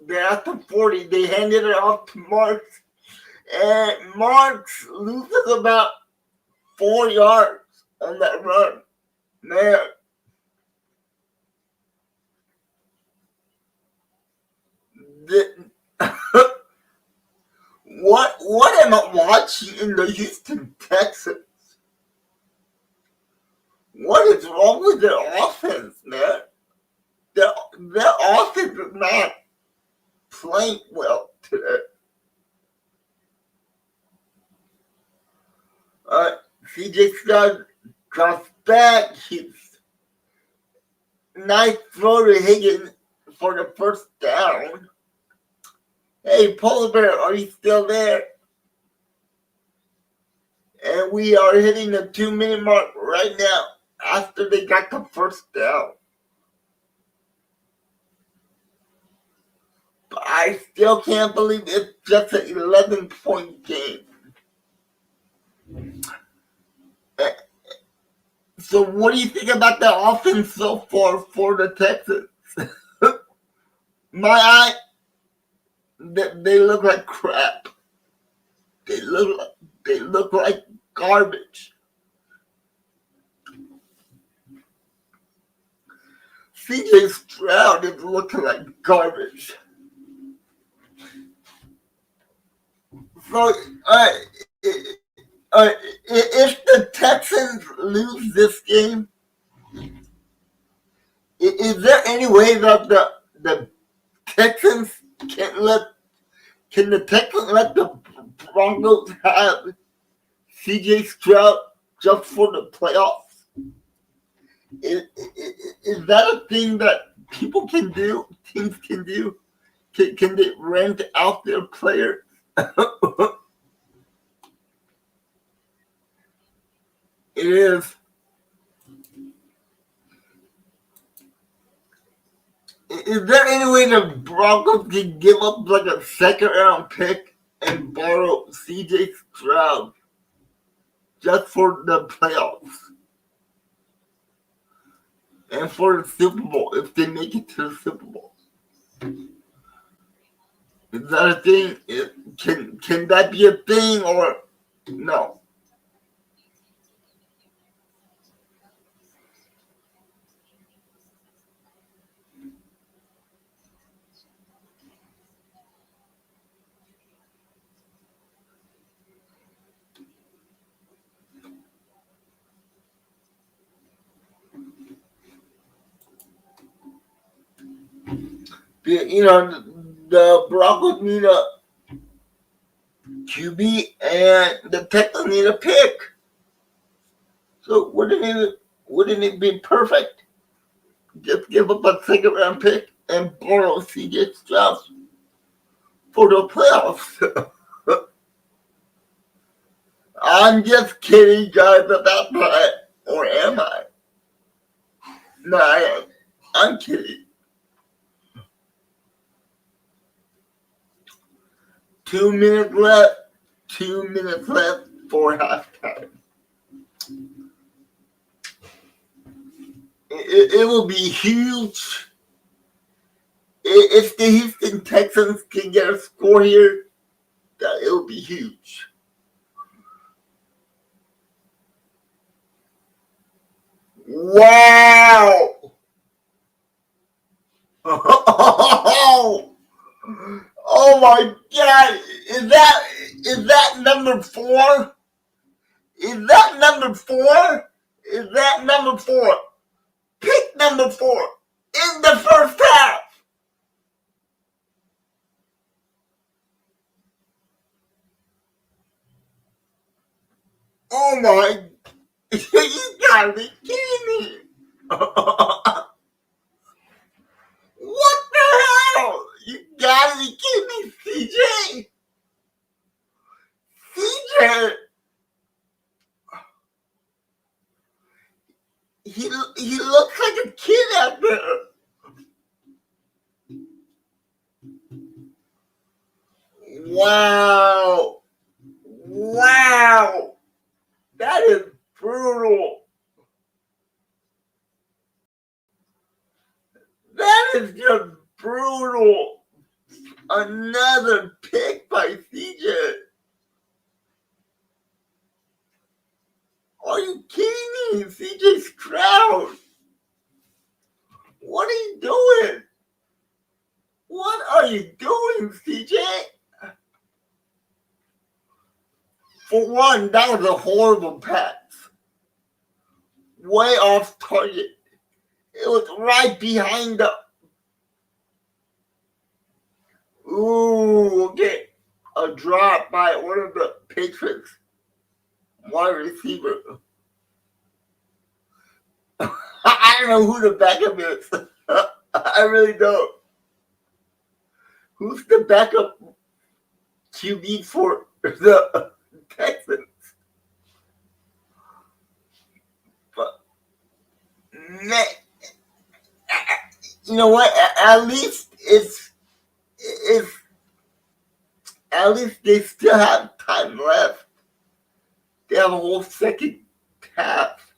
They're at the 40. They handed it off to Marks. And Marks loses about 4 yards on that run. Man. What am I watching in the Houston Texans? What is wrong with their offense, man? Their offense is not playing well today. CJ Stroud drops back. He's nice throw to Higgins for the first down. Hey, Polar Bear, are you still there? And we are hitting the 2-minute mark right now after they got the first down. But I still can't believe it's just an 11-point game. So what do you think about the offense so far for the Texans? My eye, they look like crap. They look like garbage. CJ Stroud is looking like garbage. So, if the Texans lose this game, is there any way that the Texans can the Texans let the Broncos have CJ Stroud just for the playoffs? Is that a thing that people can do? Teams can do? Can they rent out their players? It is. Is there any way the Broncos can give up like a second-round pick and borrow CJ Stroud just for the playoffs and for the Super Bowl if they make it to the Super Bowl? Is that a thing? Can that be a thing or no? You know, the Broncos need a QB and the Texans need a pick. So wouldn't it be perfect? Just give up a second round pick and borrow CJ Stroud for the playoffs. I'm just kidding, guys, about that. Or am I? No, I am. I'm kidding. 2 minutes left. 2 minutes left for halftime. It will be huge if the Houston Texans can get a score here. That it will be huge. Wow! Oh my God! Is that number 4? Is that number 4? Is that number 4? Pick number 4 in the first half. Oh my. You gotta be kidding me. What the hell? You gotta be kidding me, CJ. CJ. He looks like a kid out there. Wow. Wow. That is brutal. That is just brutal. Another pick by CJ. Are you kidding me? CJ Stroud. What are you doing? What are you doing, CJ? For one, that was a horrible pass. Way off target. It was right behind the. Ooh, okay. A drop by one of the Patriots wide receiver. I don't know who the backup is. I really don't. Who's the backup QB for the Texans? But man, you know what? At least at least they still have time left. They have a whole second half.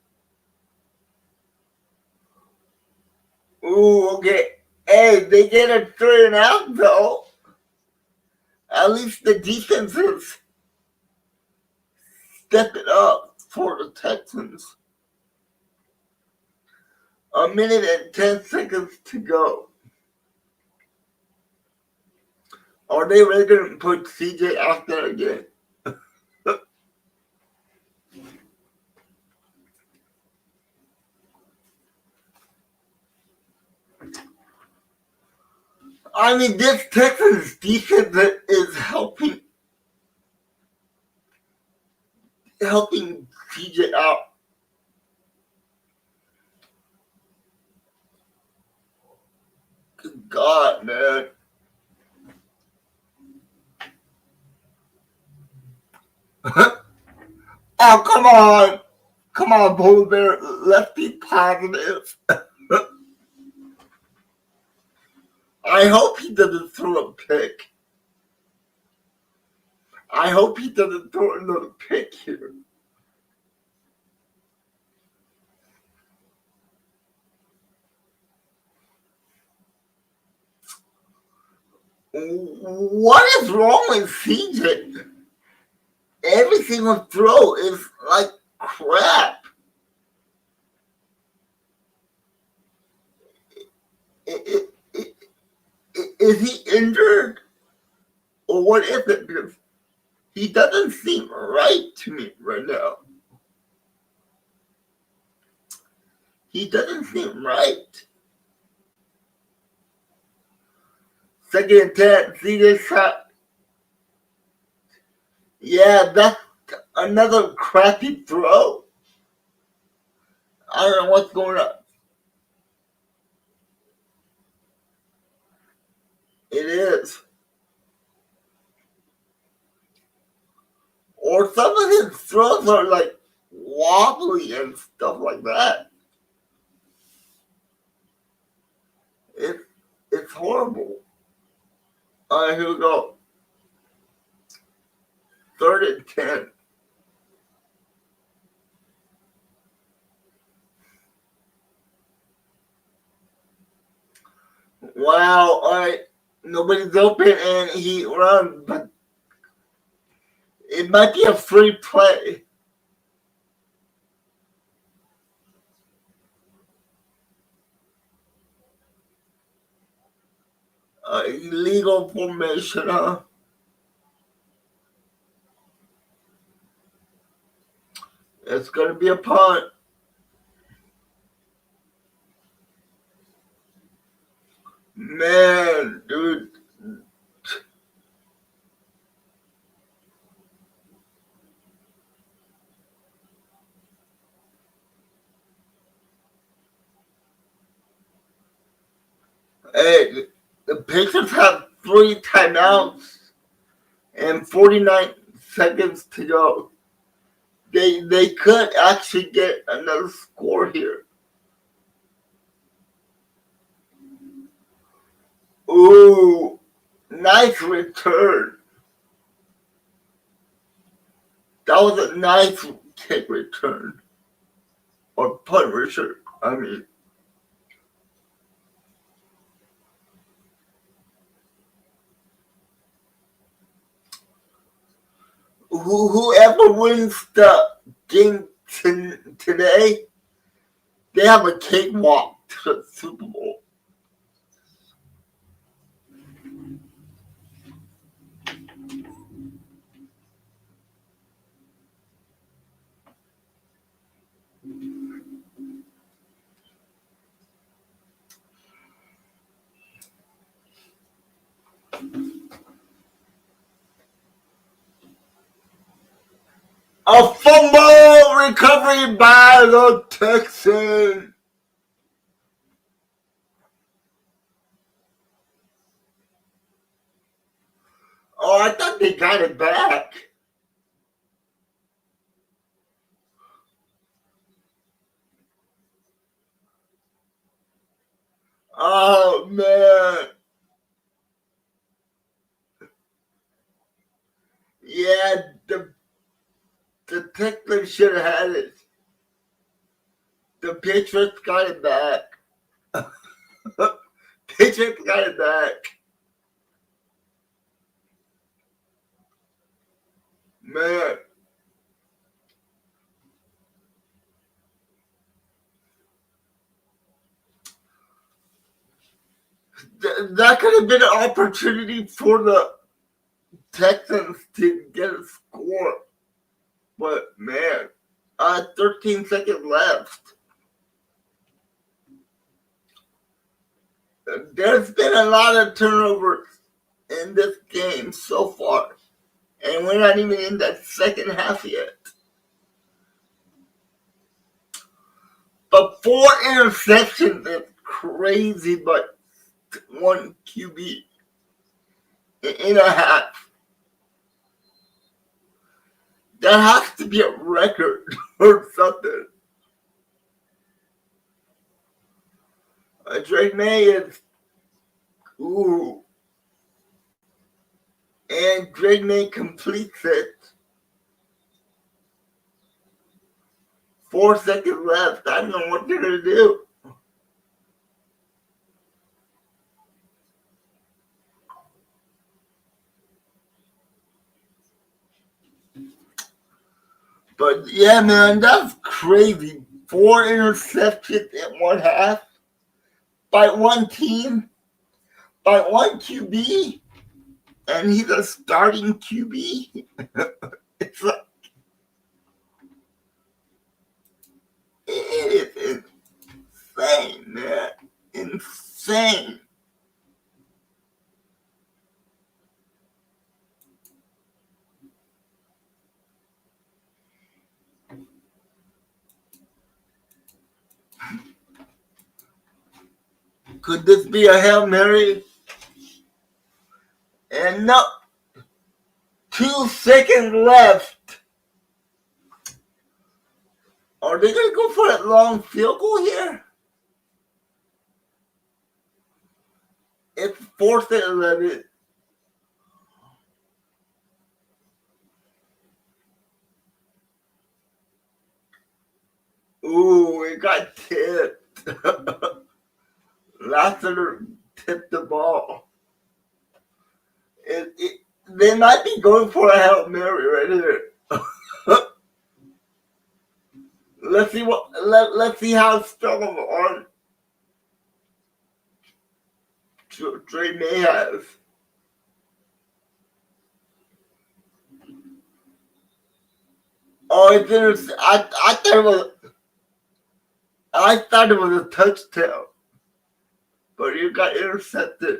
Ooh, okay. Hey, they get a 3-and-out though. At least the defense is stepping up for the Texans. 1 minute and 10 seconds to go. Are they really going to put CJ out there again? I mean, this Texans defense is helping CJ out. Good God, man. Oh, come on. Come on, Bull Bear. Let's be positive. I hope he doesn't throw a pick. I hope he doesn't throw another pick here. What is wrong with CJ? Every single throw is like crap. Is he injured? Or what is it? Because he doesn't seem right to me right now. He doesn't seem right. Second and 10, CJ shot. Yeah, that's another crappy throw. I don't know what's going on. It is. Or some of his throws are like wobbly and stuff like that. It's horrible. Alright, here we go. 3rd and 10. Wow, alright. Nobody's open and he runs, but it might be a free play. Illegal formation, huh? going to be a punt. Man, dude. Hey, the Patriots have 3 timeouts and 49 seconds to go. They could actually get another score here. Ooh, nice return. That was a nice kick return. Or punt return, I mean. Whoever wins the game today, they have a cakewalk to the Super Bowl. A fumble recovery by the Texans. Oh, I thought they got it back. Oh, man. Yeah, the Texans should have had it. The Patriots got it back. Patriots got it back. Man. That could have been an opportunity for the Texans to get a score. But, man, 13 seconds left. There's been a lot of turnovers in this game so far. And we're not even in that second half yet. But 4 interceptions is crazy, but 1 QB in a half. That has to be a record or something. Drake May is, ooh. And Drake May completes it. 4 seconds left. I don't know what they're going to do. But yeah, man, that's crazy. 4 interceptions in one half by one team, by one QB, and he's a starting QB. It's like, it is insane, man. Insane. Could this be a Hail Mary? And no, 2 seconds left. Are they going to go for that long field goal here? It's 4th and 11. Ooh, it got tipped. Lassiter tipped the ball. They might be going for a Hail Mary right here. Let's see how strong of an arm Trey May has. Oh, it's I thought it was a touchdown, but it got intercepted.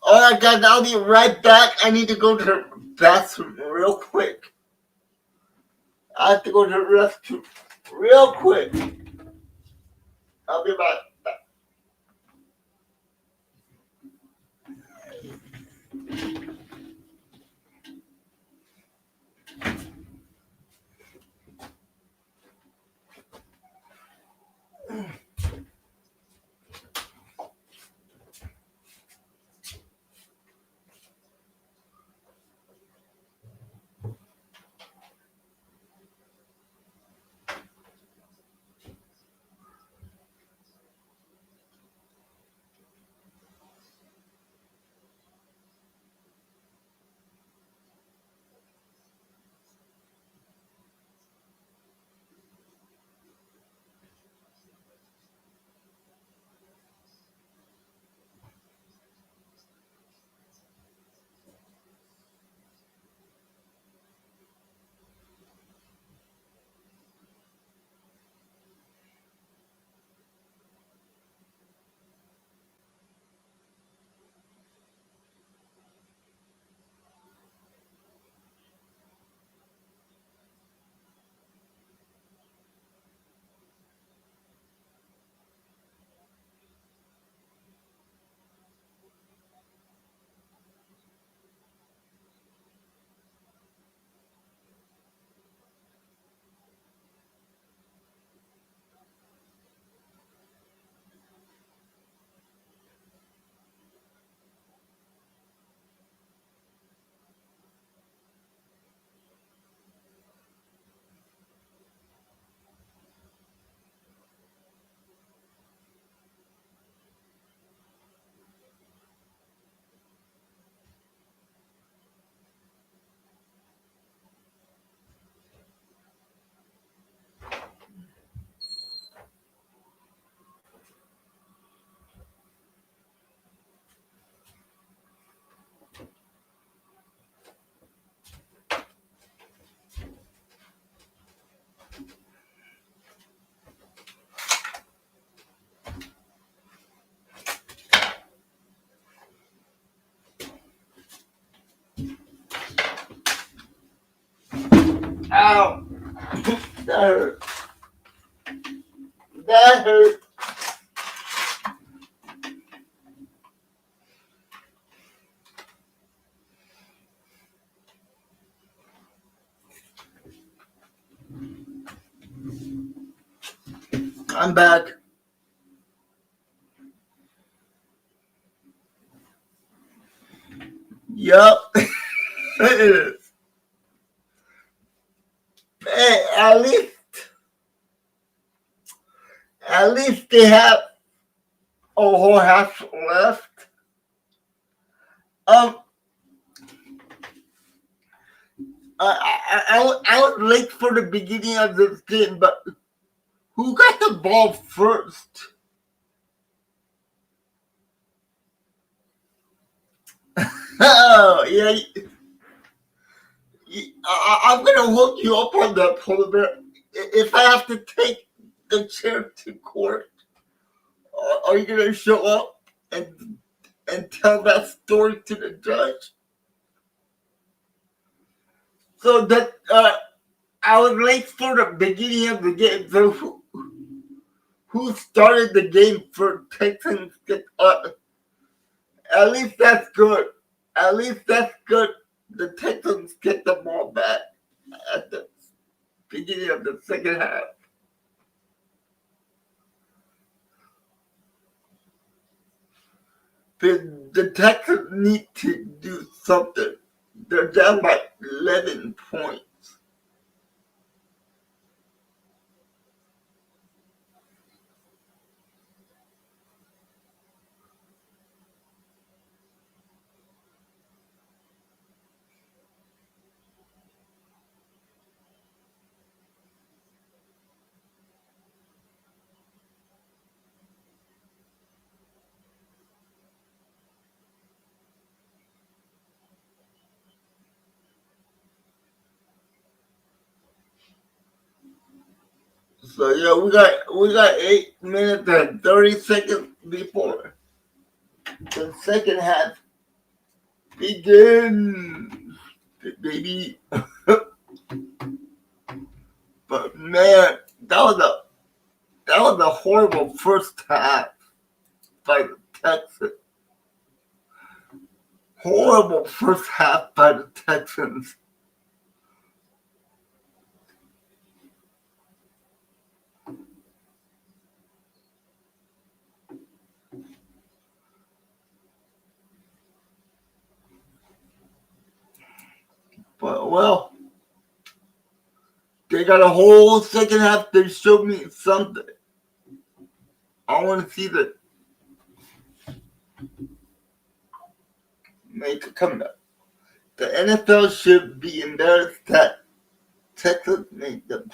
Oh my god, I'll be right back. I need to go to the bathroom real quick. I have to go to the restroom real quick. I'll be right back. Ow! That hurt. That hurt. I'm back. Yup. It is. Hey, at least they have a whole half left. Um, I was late for the beginning of this game, but who got the ball first? Oh, yeah. I'm gonna hook you up on that, Polar Bear. If I have to take the chair to court, are you gonna show up and tell that story to the judge? So that I was late for the beginning of the game. So who started the game for Texans? At least that's good. At least that's good. The Texans get the ball back at the beginning of the second half. The Texans need to do something. They're down by 11 points. So yeah, we got 8 minutes and 30 seconds before the second half begins, baby. But man, that was a horrible first half by the Texans. Horrible first half by the Texans. But well, they got a whole second half. They showed me something. I want to see the make a comeback. The NFL should be embarrassed that Texas made them.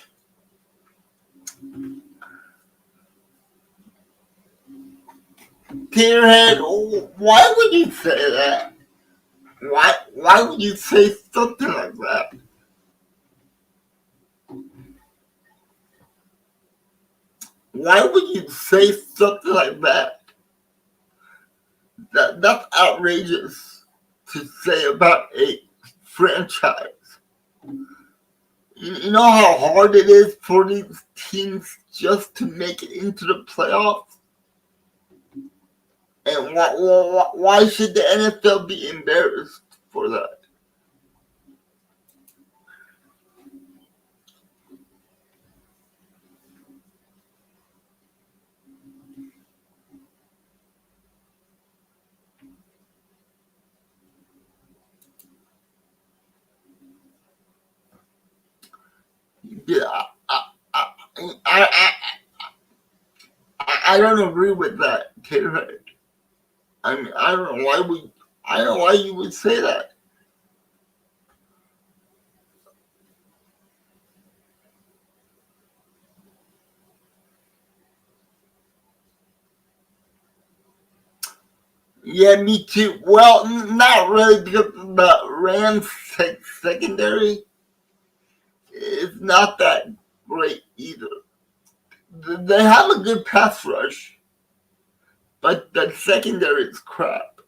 Peterhead, why would you say that? Why would you say something like that? Why would you say something like that? That's outrageous to say about a franchise. You know how hard it is for these teams just to make it into the playoffs? And why should the NFL be embarrassed for that? Yeah, I, I, I don't agree with that, Taylor. I mean, I don't know why you would say that. Yeah, me too. Well, not really because the Rams secondary is not that great either. They have a good pass rush, but the secondary is crap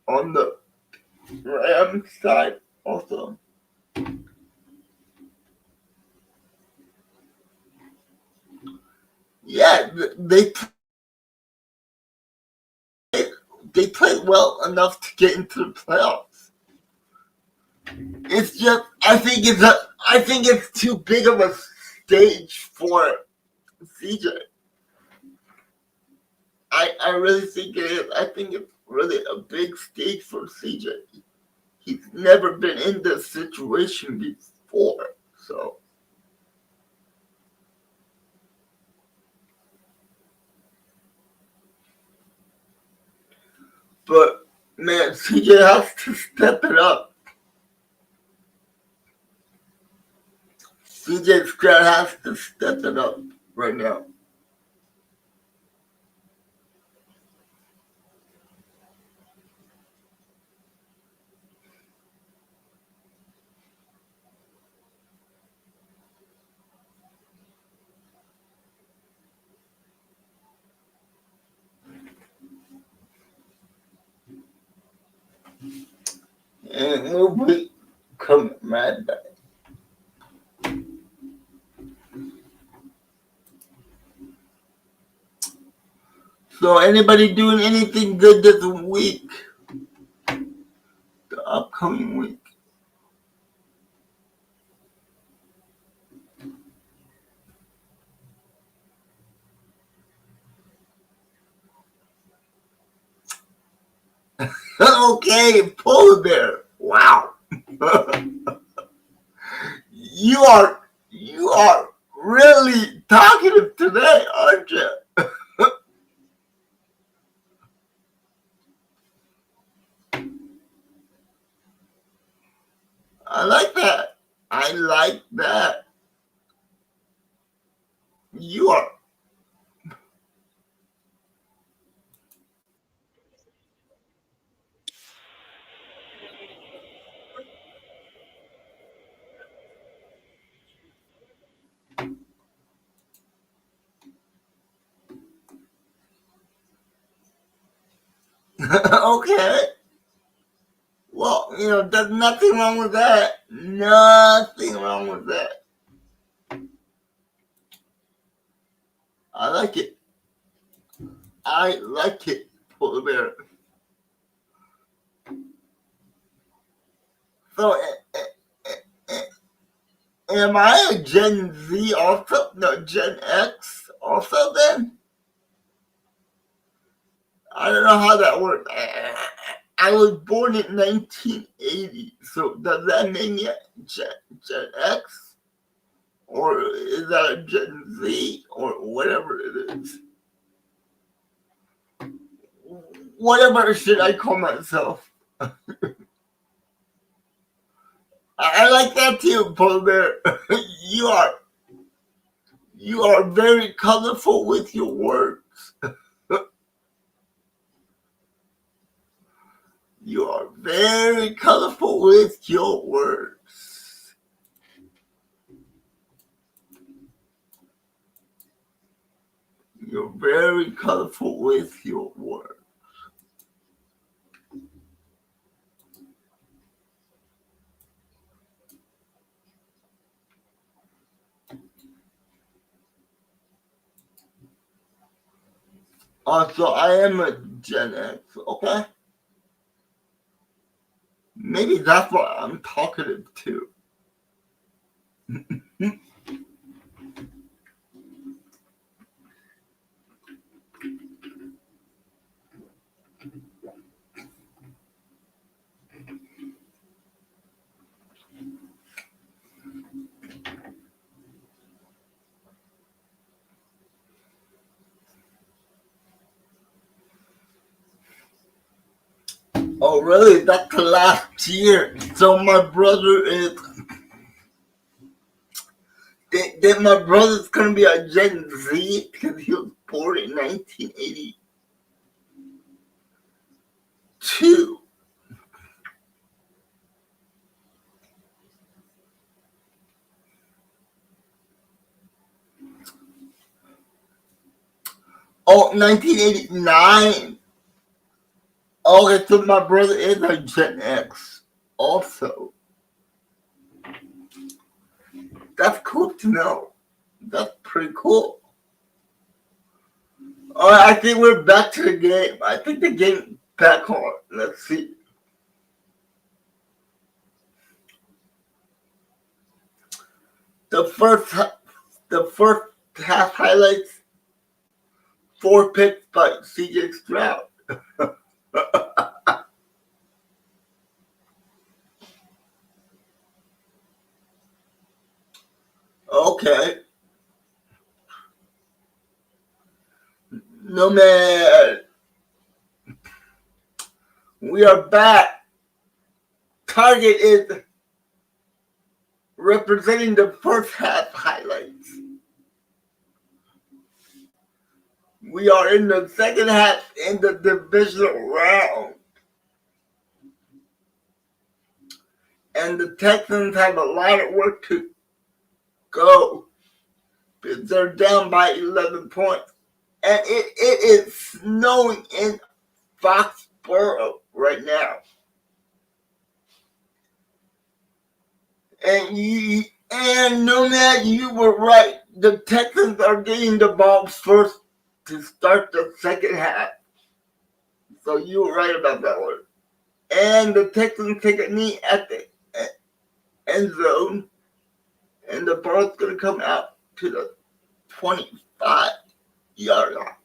on the Rams side also. Yeah, they played well enough to get into the playoffs. It's just I think it's too big of a stage for CJ. I really think it is. I think it's really a big stage for CJ. He's never been in this situation before, so. But man, CJ has to step it up. CJ Stroud has to step it up right now. And we'll be coming right back. So anybody doing anything good this week? The upcoming week? Okay, polar bear. Wow. You are really talkative today, aren't you? I like that. I like that. You are Okay. Well, there's nothing wrong with that. Nothing wrong with that. I like it. I like it, Polar Bear. So, am I a Gen Z also? No, Gen X also then? I don't know how that works. I was born in 1980, so does that make me Gen X? Or is that a Gen Z? Or whatever it is. Whatever should I call myself? I like that too, Polar Bear. you are you are very colorful with your words. You are very colorful with your words. You're very colorful with your words. Also, I am a Gen X, okay? Maybe that's why I'm talkative too. Oh, really? That's the last year. So my brother is. Then my brother's gonna be a Gen Z because he was born in 1982. Oh, 1989. Okay, so my brother is a Gen X also. That's cool to know. That's pretty cool. Alright, I think we're back to the game. I think the game back on. Let's see. The first the first half highlights 4 picks by CJ Stroud. Okay. No man. We are back. Target is representing the first half highlights. We are in the second half in the divisional round. And the Texans have a lot of work to go. Because they're down by 11 points. And it is snowing in Foxborough right now. And Nomad, you were right. The Texans are getting the ball first to start the second half. So you were right about that one. And the Texans take a knee at the end zone. And the ball's going to come out to the 25-yard line.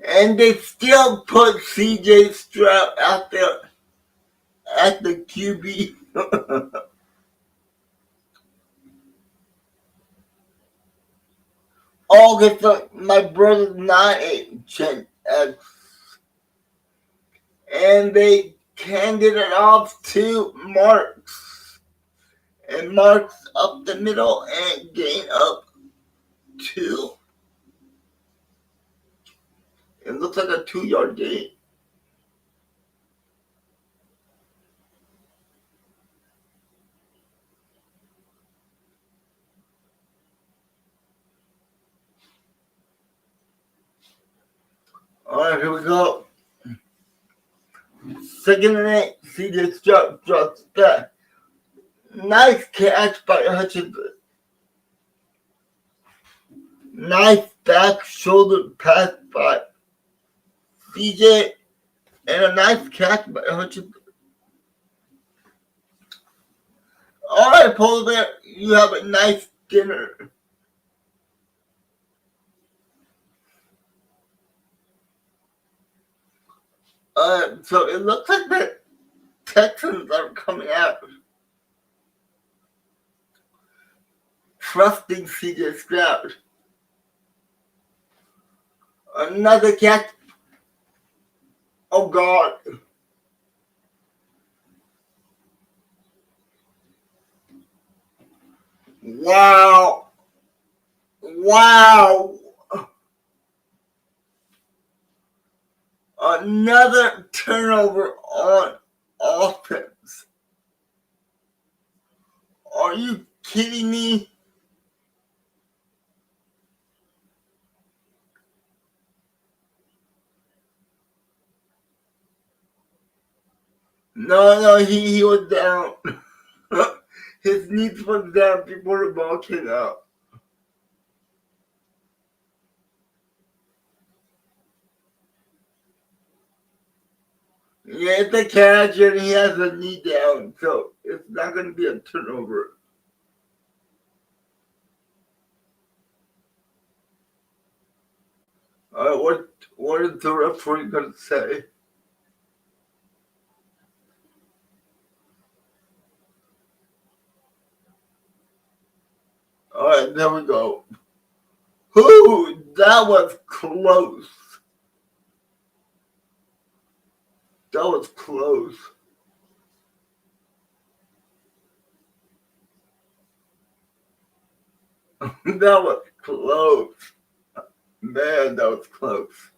And they still put CJ Stroud out there at the QB. August, my brother's not a Gen X. And they handed it off to Marks. And Marks up the middle and gain up 2. It looks like a 2-yard gain. Alright, here we go. Second and 8. CJ Stroud drops back. Nice catch by Hutchinson. Nice back shoulder pass by CJ. And a nice catch by Hutchinson. Alright, Polar Bear, you have a nice dinner. So it looks like the Texans are coming out trusting CJ Stroud. Another catch. Oh God. Wow. Wow. Another turnover on offense. Are you kidding me? No, he was down. His knees was down before the ball came out. Yeah, it's a catch and he has a knee down, so it's not going to be a turnover. What is the referee going to say? Alright, there we go. Whoo, that was close. That was close. That was close. Man, that was close.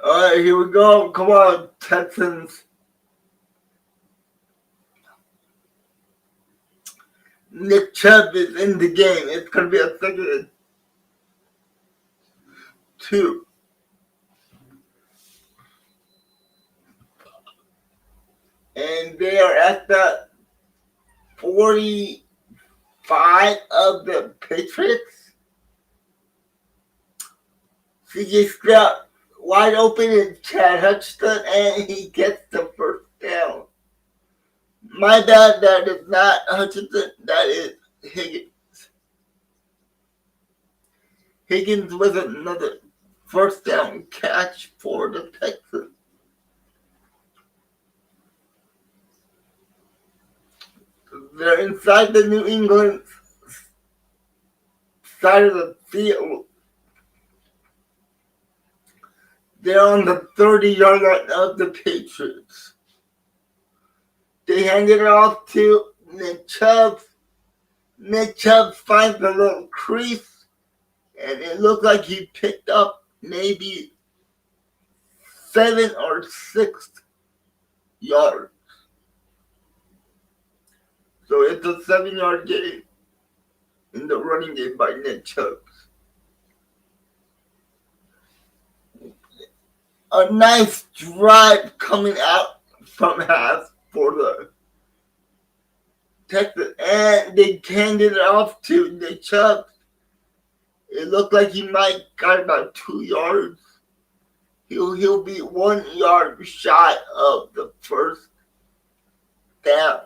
Alright, here we go. Come on, Texans. Nick Chubb is in the game. It's going to be a second and 2. And they are at the 45 of the Patriots. CJ Stroud wide open and Chad Hutchinson, and he gets the first down. My bad, that is not Hutchinson, that is Higgins. Higgins with another first down catch for the Texans. They're inside the New England side of the field. They're on the 30-yard line of the Patriots. They handed it off to Nick Chubb. Nick Chubb finds a little crease, and it looked like he picked up maybe 7 or 6 yards. So it's a 7-yard gain in the running game by Nick Chubb. A nice drive coming out from half for the Texans, and they handed it off to Nick Chubb. It looked like he might got about 2 yards. He'll be 1 yard shy of the first down.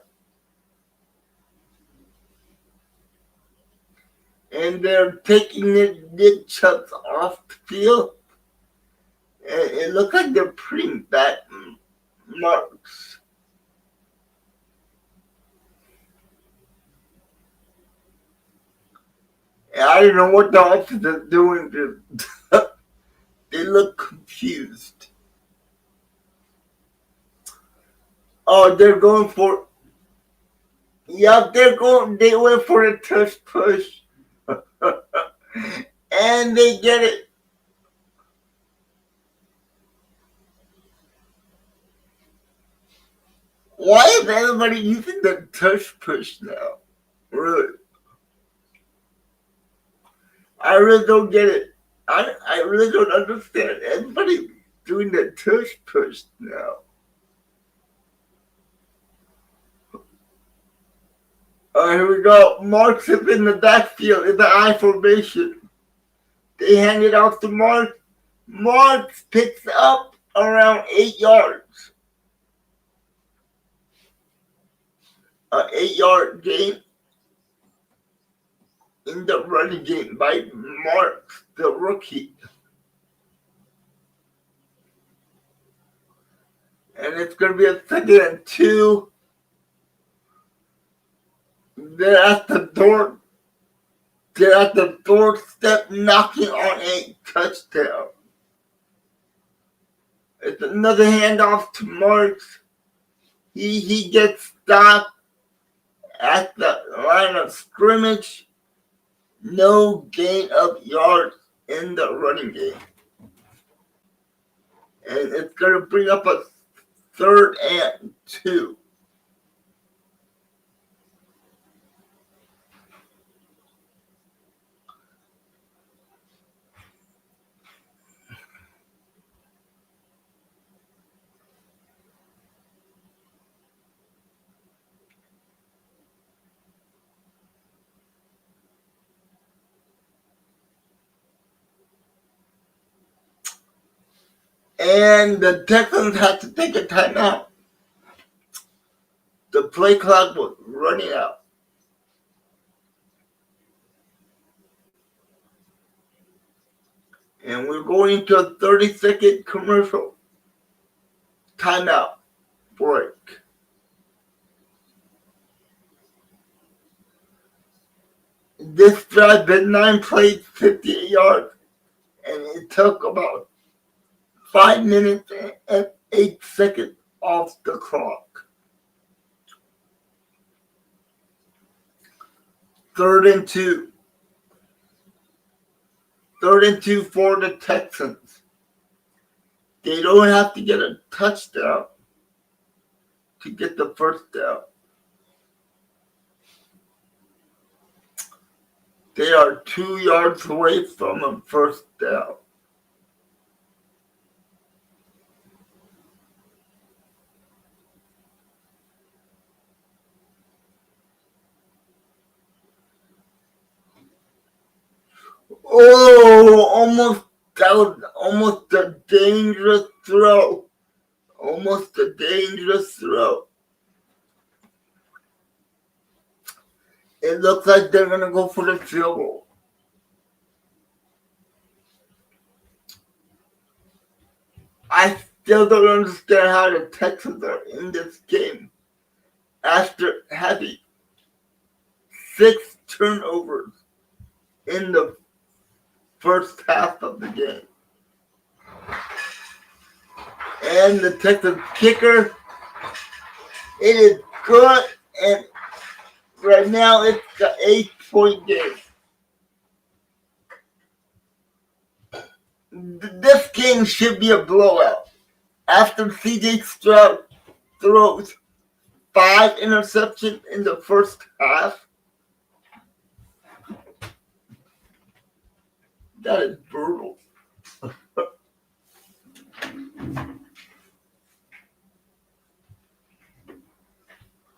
And they're taking Nick Chubb off the field. And it looked like they're putting back marks. And I don't know what the offense is doing. They look confused. Oh, they're going for. Yep, they went for a touch push. And they get it. Why is everybody using the touch push now? Really? I really don't get it. I really don't understand. Everybody doing the tush push now. Alright, here we go. Marks is in the backfield in the I formation. They hand it off to Marks. Marks picks up around 8 yards. An 8-yard gain in the running game by Marks, the rookie. And it's going to be a 2nd and 2. They're at the door. They're at the doorstep knocking on a touchdown. It's another handoff to Marks. He gets stopped at the line of scrimmage. No gain of yards in the running game. And it's going to bring up a 3rd and 2. And the Texans had to take a timeout. The play clock was running out. And we're going to a 30-second commercial timeout break. This drive had 9 plays, 58 yards, and it took about 5 minutes and 8 seconds off the clock. 3rd and 2. 3rd and 2 for the Texans. They don't have to get a touchdown to get the first down. They are 2 yards away from a first down. Oh, that was almost a dangerous throw. Almost a dangerous throw. It looks like they're going to go for the field goal. I still don't understand how the Texans are in this game after having 6 turnovers in the first half of the game. And the Texans kicker, it is good, and right now it's the 8-point game. This game should be a blowout. After CJ Stroud throws 5 interceptions in the first half, that is brutal.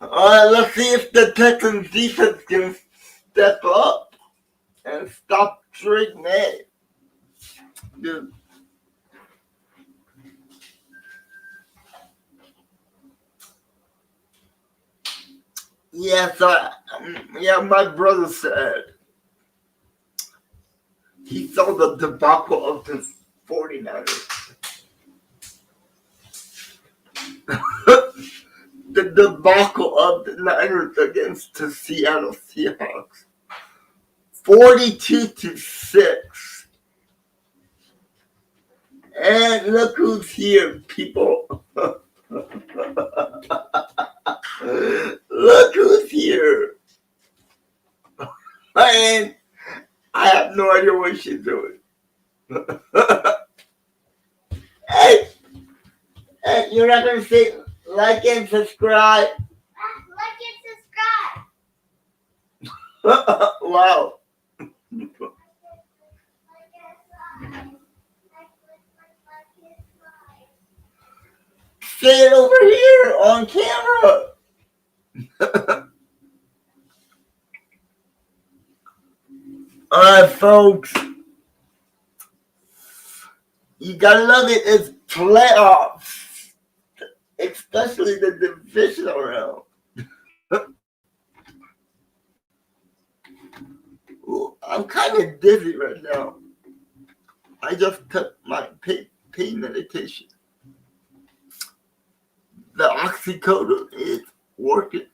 Let's see if the Texans defense can step up and stop Drake May. Dude. Yes, my brother said he saw the debacle of the 49ers. The debacle of the Niners against the Seattle Seahawks. 42-6. And look who's here, people. Look who's here. And I have no idea what she's doing. Hey, you're not going to say like and subscribe? Like and subscribe. Wow. say it over here on camera. Alright, folks. You gotta love it. It's playoffs. Especially the divisional round. Ooh, I'm kind of dizzy right now. I just took my pain medication. The oxycodone is working.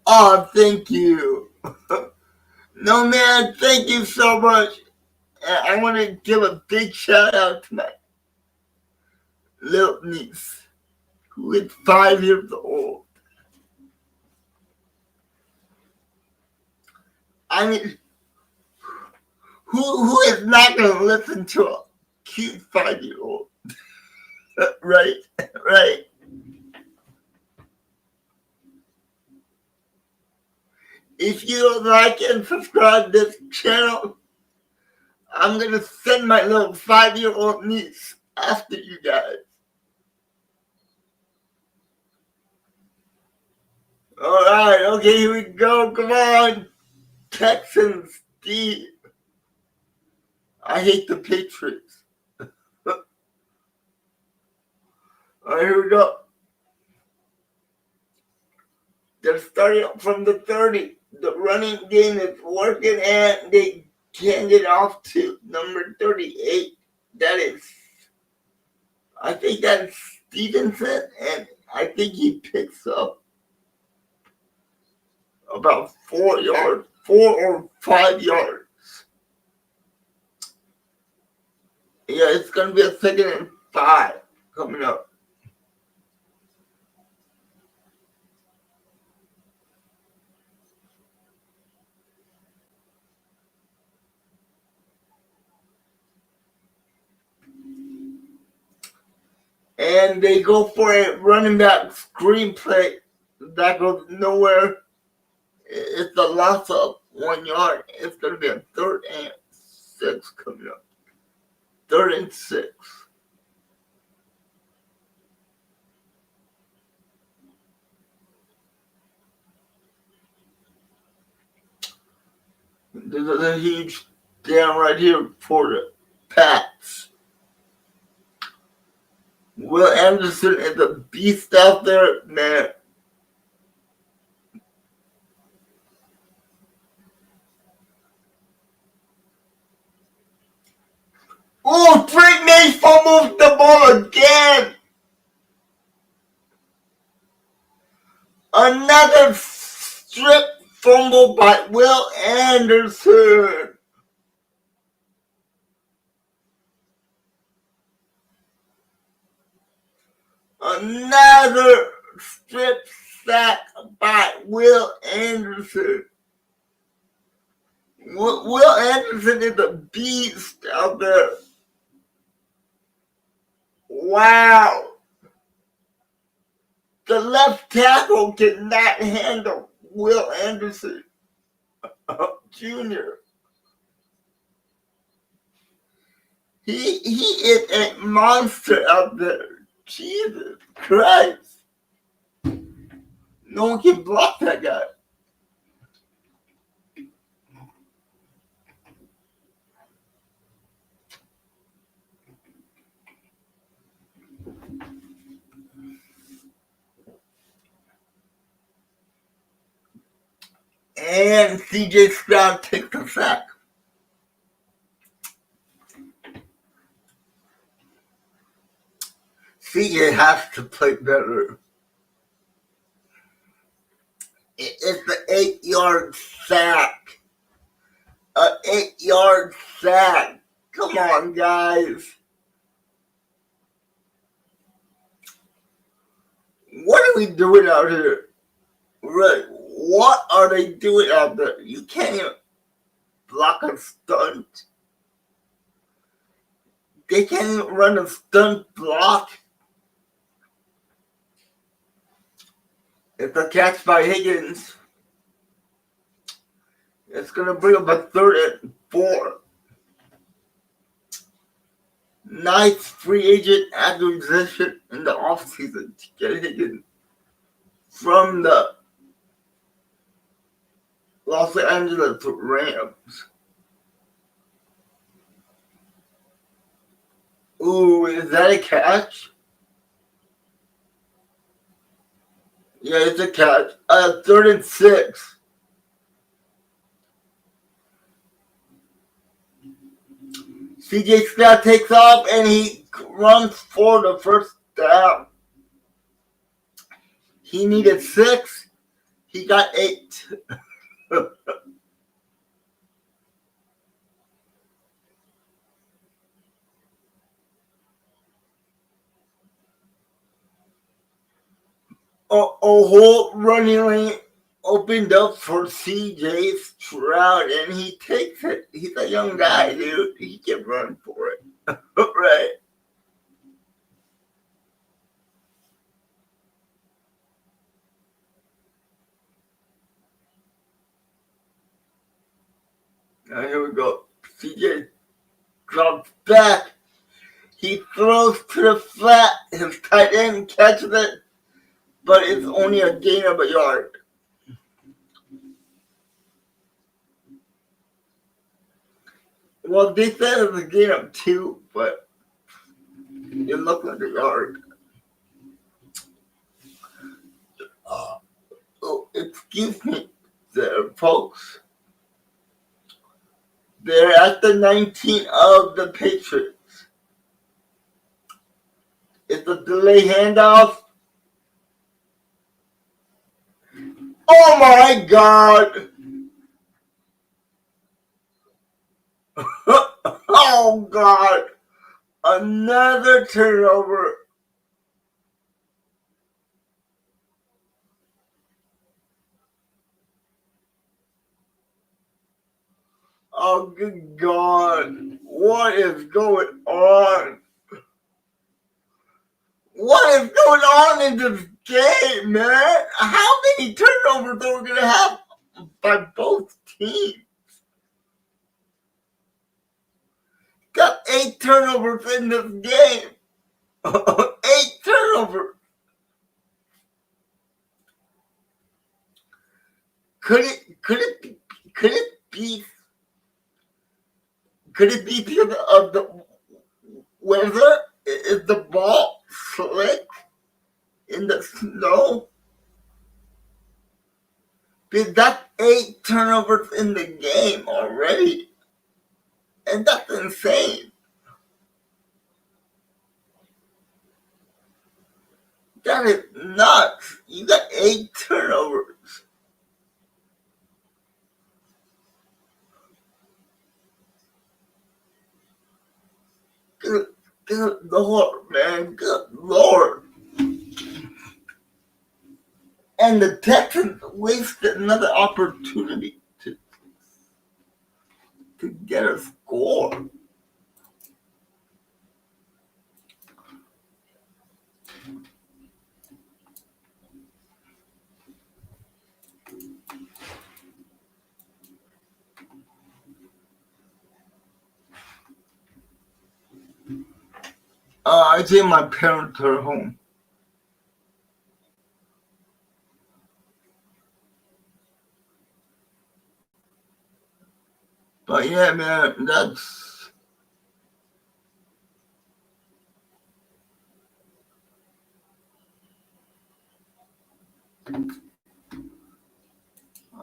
Oh, thank you. No, man, thank you so much. And I want to give a big shout out to my little niece, who is 5 years old. I mean, who is not going to listen to a cute 5 year old? Right? Right? If you don't like and subscribe to this channel, I'm going to send my little 5 year old niece after you guys. Alright, okay, here we go. Come on. Texans, Steve. I hate the Patriots. Alright, here we go. They're starting from the 30. The running game is working and they hand it off to number 38. I think that's Stevenson, and I think he picks up about 4 yards, 4 or 5 yards. Yeah, it's going to be a 2nd and 5 coming up. And they go for a running back screenplay that goes nowhere. It's a loss of 1 yard. It's going to be a 3rd and 6 coming up. 3rd and 6. There's a huge down right here for the Pats. Will Anderson is a beast out there, man. Oh, Drake May fumbles the ball again. Another strip fumble by Will Anderson. Another strip sack by Will Anderson. Will Anderson is a beast out there. Wow. The left tackle cannot handle Will Anderson Jr. He is a monster out there. Jesus Christ. No one can block that guy. And CJ Stroud takes the sack. CJ has to play better. It's an 8-yard sack. An 8-yard sack. Come on, guys. we doing out here? Right. What are they doing out there? You can't even block a stunt. They can't even run a stunt block. It's a catch by Higgins. It's going to bring up a 3rd and 4. Nice free agent acquisition in the offseason to get Higgins from the Los Angeles Rams. Ooh, is that a catch? Yeah, it's a catch. 3rd and 6. CJ Stroud takes off and he runs for the first down. He needed 6. He got 8. A whole running lane opened up for CJ Stroud and he takes it. He's a young guy, dude. He can run for it. Right. Now here we go. CJ drops back. He throws to the flat. His tight end catches it, but it's only a gain of a yard. Well, they said it was a gain of 2, but it looked like a yard. Oh, excuse me there, folks. They're at the 19 of the Patriots. It's a delay handoff. Oh my God! Oh God! Another turnover. Oh good God! What is going on? What is going on in this game, man? How many turnovers are we gonna have by both teams? Got 8 turnovers in this game. 8 turnovers. Could it be because of the weather? Is the ball slick in the snow? Because that's 8 turnovers in the game already. And that's insane. That is nuts. You got 8 turnovers. Good Lord, man. Good Lord. And the Texans wasted another opportunity to get a score. I think my parents are home. But yeah, man, that's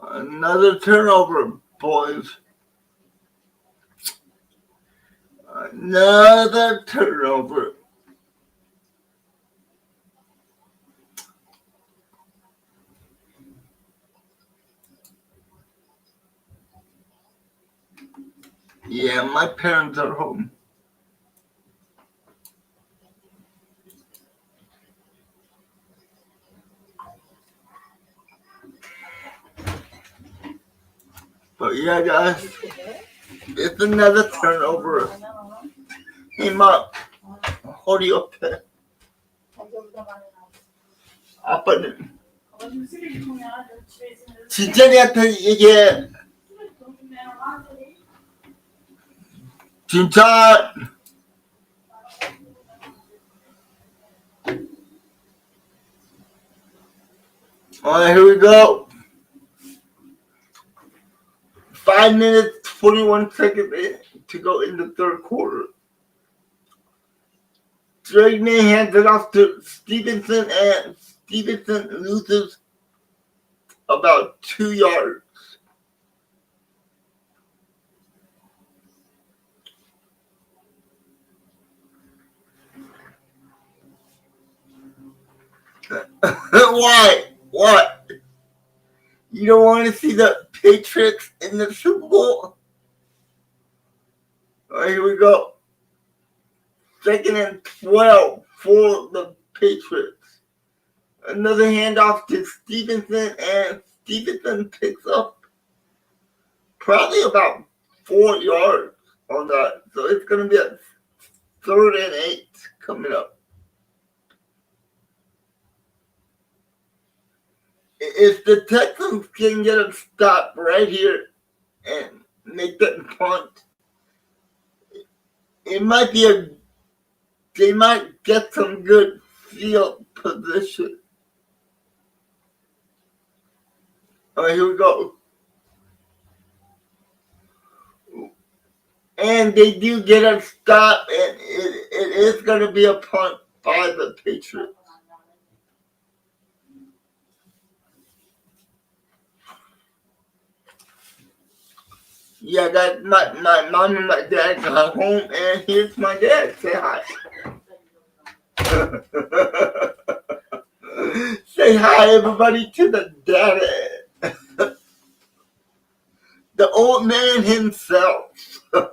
another turnover, boys. Another turnover. Yeah, my parents are home. But yeah, guys, it's another turnover. Hey, Mom, hold you up there. 아빠는 진짜리한테 얘기해. 진짜. Alright, here we go. 5 minutes, 41 seconds to go in the third quarter. Drake hands it off to Stevenson, and Stevenson loses about 2 yards. Why? What? You don't want to see the Patriots in the Super Bowl? Alright, here we go. 2nd and 12 for the Patriots. Another handoff to Stevenson, and Stevenson picks up probably about 4 yards on that. So it's going to be a 3rd and 8 coming up. If the Texans can get a stop right here and make that punt, it might be they might get some good field position. Alright, here we go. And they do get a stop, and it is going to be a punt by the Patriots. Yeah, that my mom and my dad got home, and here's my dad. Say hi. Say hi, everybody, to the daddy. The old man himself. And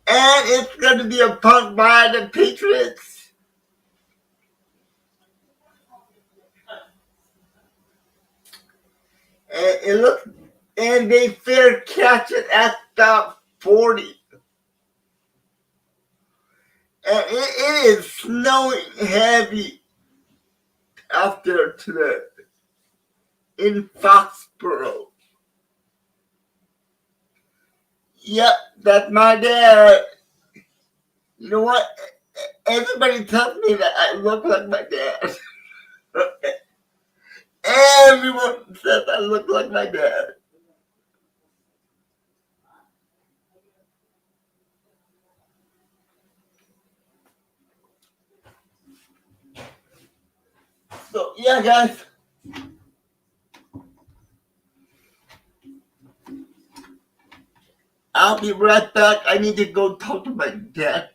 it's going to be a punt by the Patriots. And it looks, and they fair catch it at the 40. And it is snowing heavy out there today in Foxborough. Yep, that's my dad. You know what? Everybody tells me that I look like my dad. Everyone says I look like my dad. So, yeah, guys. I'll be right back. I need to go talk to my dad.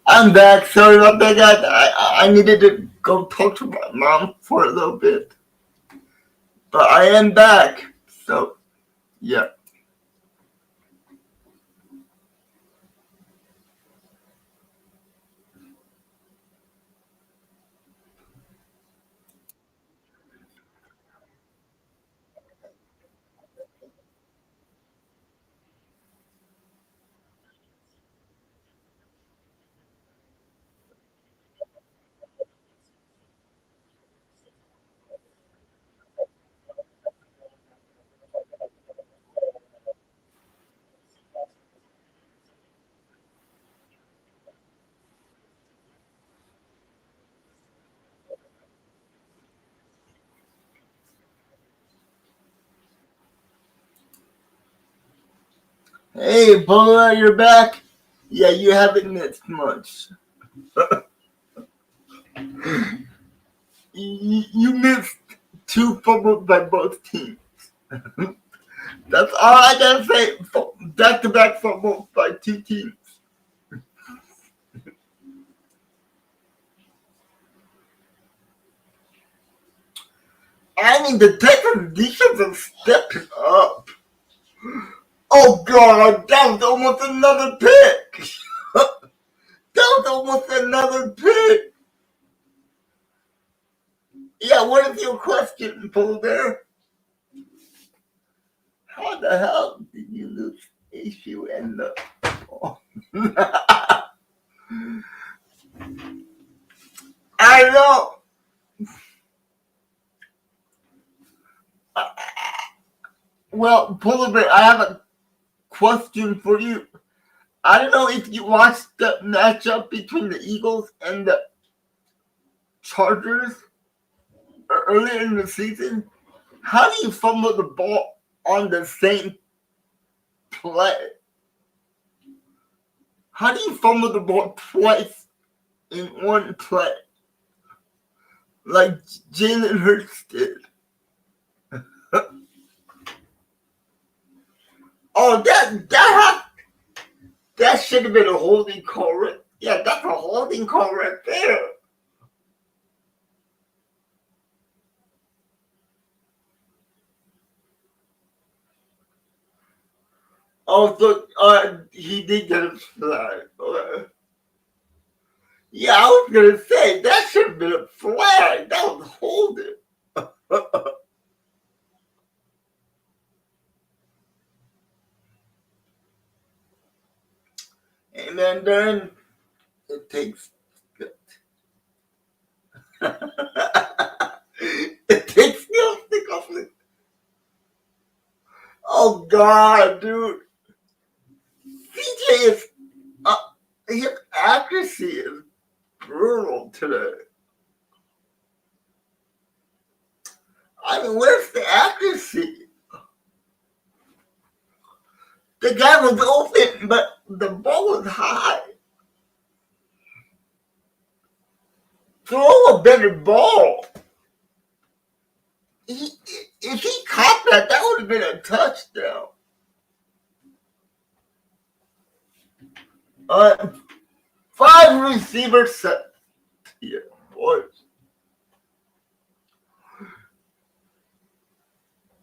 I'm back. Sorry about that, guys. I needed to go talk to my mom for a little bit. But I am back. So, yeah. Hey, Paula, you're back. Yeah, you haven't missed much. You missed two fumbles by both teams. That's all I gotta say. Back-to-back fumbles by two teams. I mean, the Texans defense is stepping up. Oh God, that was almost another pick. That was almost another pick. Yeah, what is your question, Paul there? How the hell did you lose issue and the oh. I know. Well, Polar Bear, I have a question for you. I don't know if you watched the matchup between the Eagles and the Chargers earlier in the season. How do you fumble the ball on the same play? How do you fumble the ball twice in one play? Like Jalen Hurts did. Oh, that should have been a holding call right. Yeah, that's a holding call right there. Oh, so he did get a flag. Yeah, I was gonna say that should have been a flag. That was holding. And then it takes it takes the stick off it. Oh God, dude. CJ is his accuracy is brutal today. I mean, where's the accuracy? The guy was open, but the ball was high. Throw a better ball. He, if he caught that, that would have been a touchdown. Uh, Five receivers set. Yeah, boys.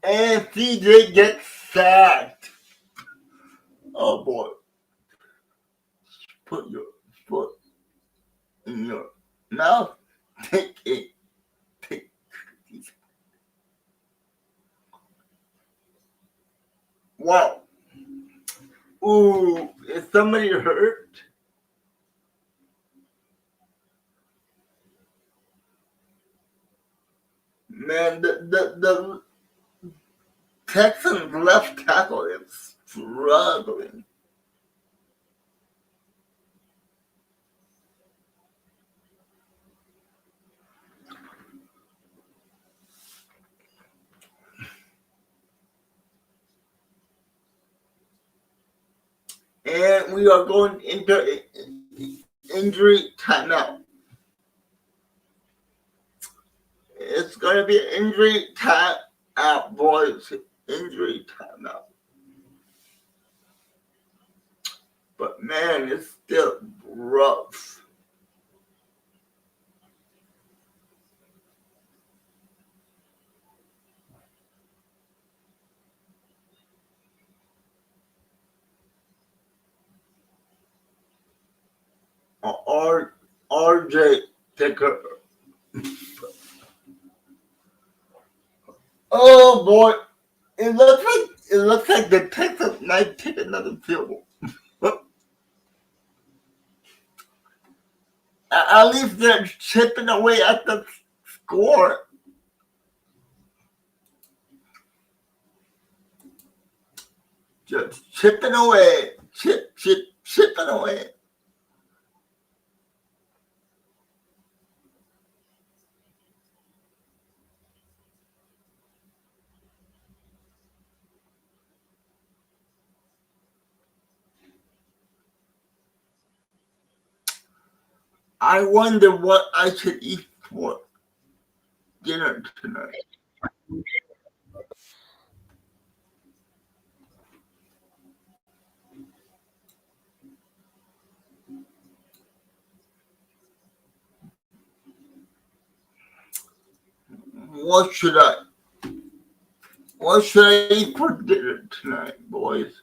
And CJ gets sacked. Oh boy. Put your foot in your mouth. Take it. Take it. Wow. Ooh, is somebody hurt? Man, the Texans left tackle is struggling. And we are going into injury timeout. It's going to be injury timeout, boys. Injury timeout. But man, it's still rough. RJ Picker. Oh boy, it looks like the Texans might take another field goal. At least they're chipping away at the score. Just chipping away. Chipping away. I wonder what I should eat for dinner tonight. What should I what should I eat for dinner tonight, boys?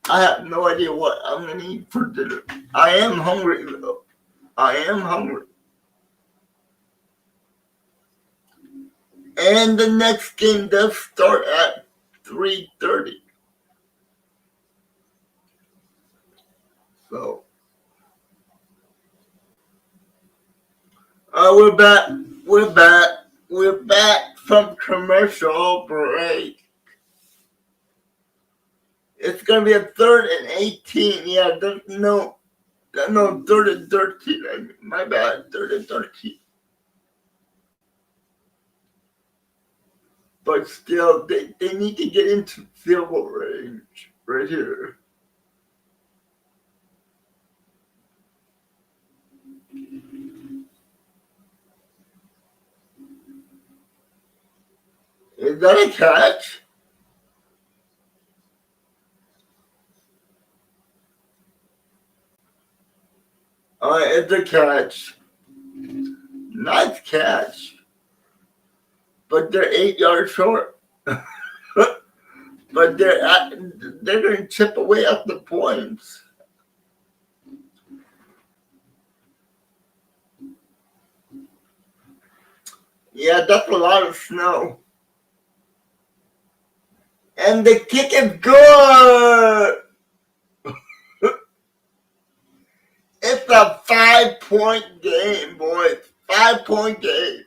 I have no idea what I'm gonna eat for dinner. I am hungry though. I am hungry. And the next game does start at 3:30. So we're back. We're back. We're back from commercial break. It's gonna be a 3rd and 18. Yeah, no 3rd and 13. My bad, 3rd and 13. But still, they need to get into field goal range right here. Is that a catch? It's a catch. Nice catch. But they're 8 yards short. But they're going to chip away at the points. Yeah, that's a lot of snow. And the kick is good. It's a 5-point game, boys. 5-point game.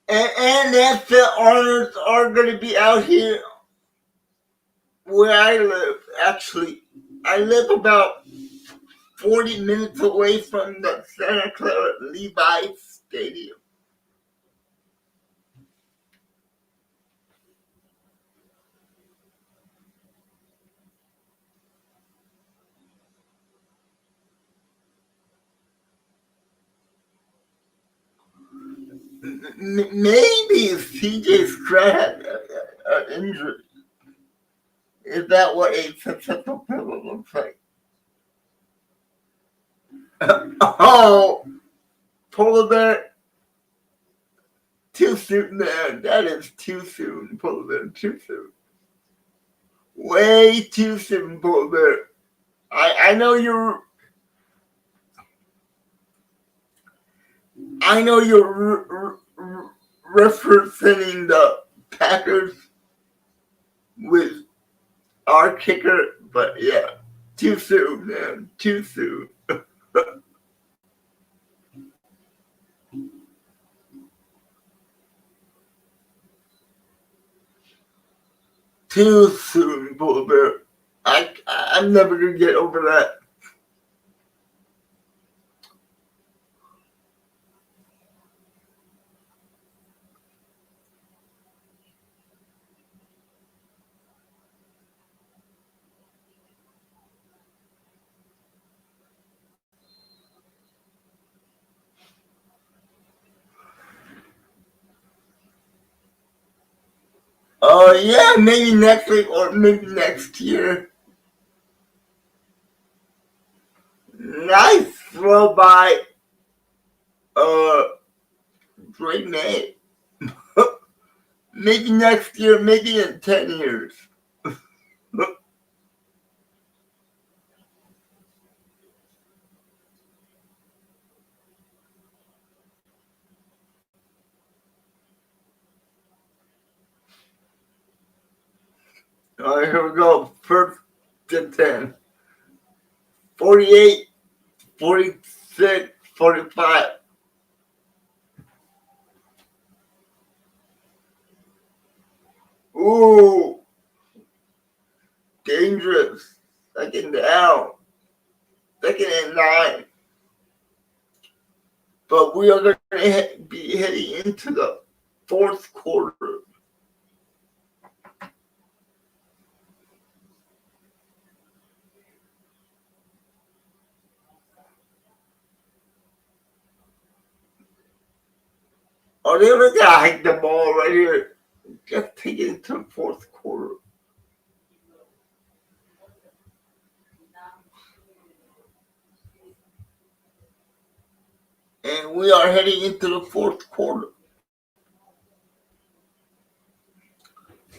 And NFL owners are going to be out here where I live. Actually, I live about 40 minutes away from the Santa Clara Levi Stadium. Maybe CJ Stroud had an injury. Is that what a successful pillow looks like? Oh, polar bear, too soon, man. That is too soon, polar bear, too soon. Way too soon, polar bear. I know you're. I know you're referencing the Packers with our kicker, but yeah, too soon, man. Too soon. Too soon, Bull Bear. I'm never gonna get over that. Oh yeah, maybe next week or maybe next year. Nice throw by uh Drake May. Maybe next year, maybe in 10 years. Alright, here we go. First and 10. 48, 46, 45. Ooh, dangerous. Second down. Second and 9. but we are going to be heading into the fourth quarter. Oh, they're going to hike the ball right here. Just take it into the fourth quarter. And we are heading into the fourth quarter.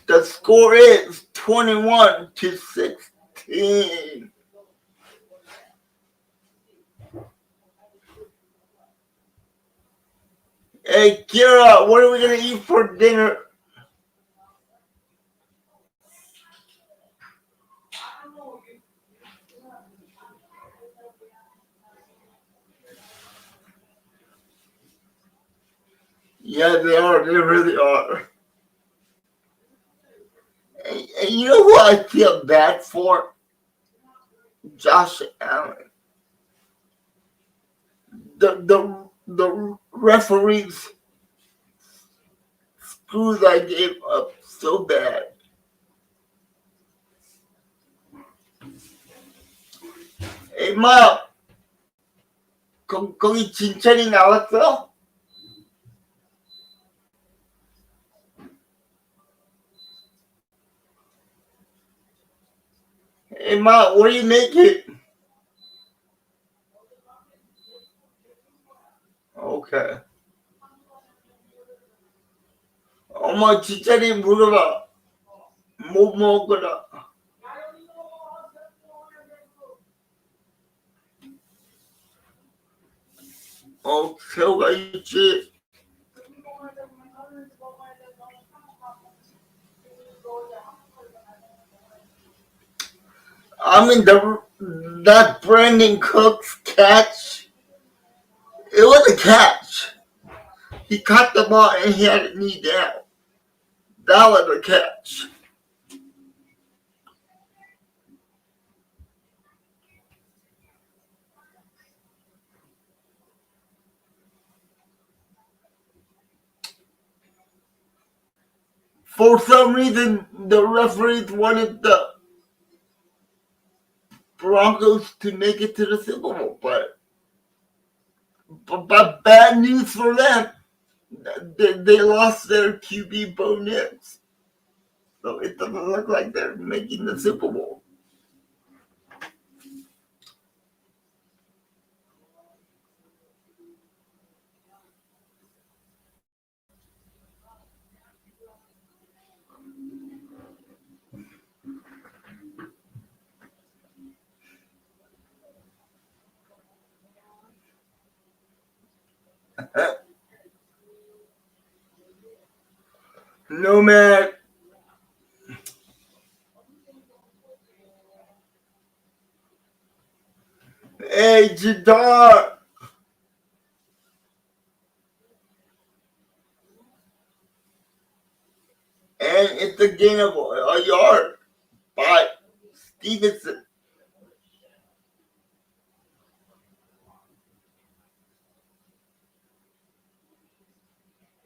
The score is 21-16. Hey, Kira, what are we going to eat for dinner? Yeah, they are. They really are. And you know who I feel bad for? Josh Allen. The referees screws I gave up so bad. Hey, 마, 거기 진천이 나왔어? Hey, Ma, what do you make it? Okay. 엄마 진짜리 물어봐. 뭐 먹으라. 새우가 있지. I mean, that Brandon Cooks catch, it was a catch. He caught the ball and he had it knee down. That was a catch. For some reason, the referees wanted the Broncos to make it to the Super Bowl, but bad news for them. They lost their QB Bo Nix. So it doesn't look like they're making the Super Bowl. No, man. Hey, Jadar. And it's a gain of a yard by Stevenson.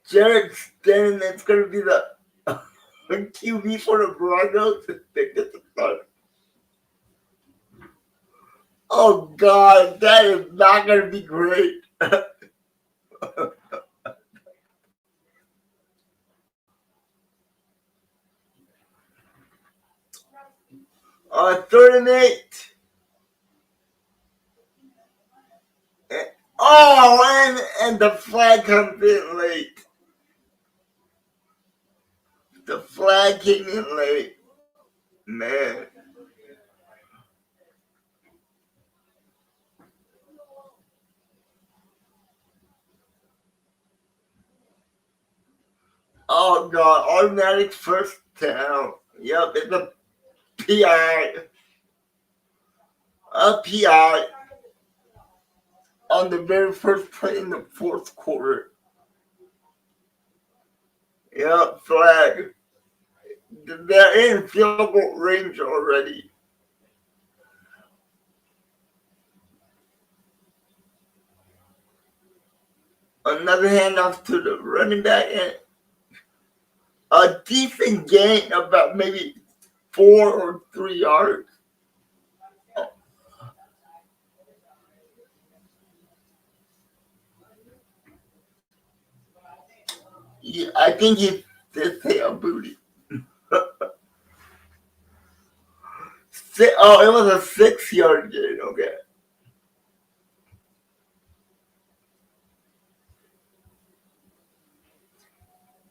Jared Stanton, that's going to be the QB for the Broncos. They get the start. Oh, God, that is not going to be great. Third and 8. And the flag comes in late. The flag came in late. Man. Oh, God, automatic first down. Yep, it's a PI. A PI on the very first play in the fourth quarter. Yep, flag. They're in field goal range already. Another handoff to the running back, and a decent gain, about maybe 4 or 3 yards. Yeah, I think he did say a booty. Oh, it was a 6-yard gain. Okay.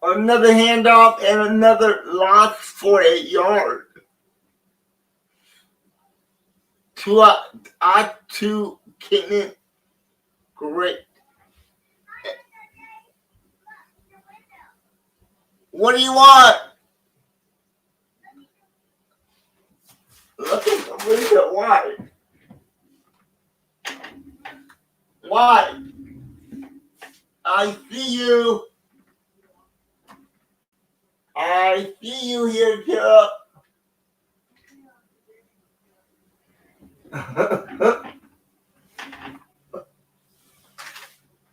Another handoff and another loss for 8 yards. Two came in great. What do you want? Look at the window. Why? Why? I see you. I see you here, Kira.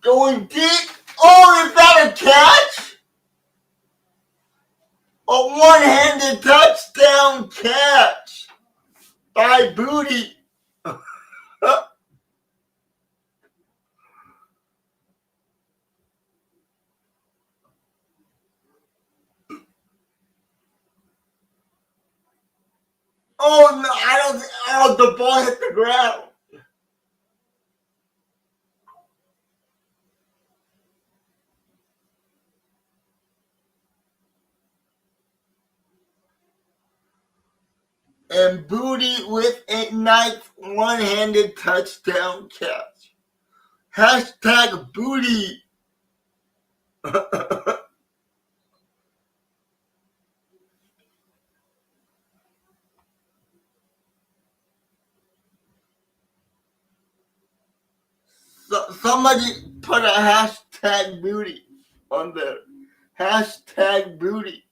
Going deep. Oh, is that a catch? A one-handed touchdown catch by Booty. Oh no! I don't. Oh, the ball hit the ground. And Booty with a nice one-handed touchdown catch. Hashtag Booty. Somebody put a hashtag Booty on there. Hashtag Booty.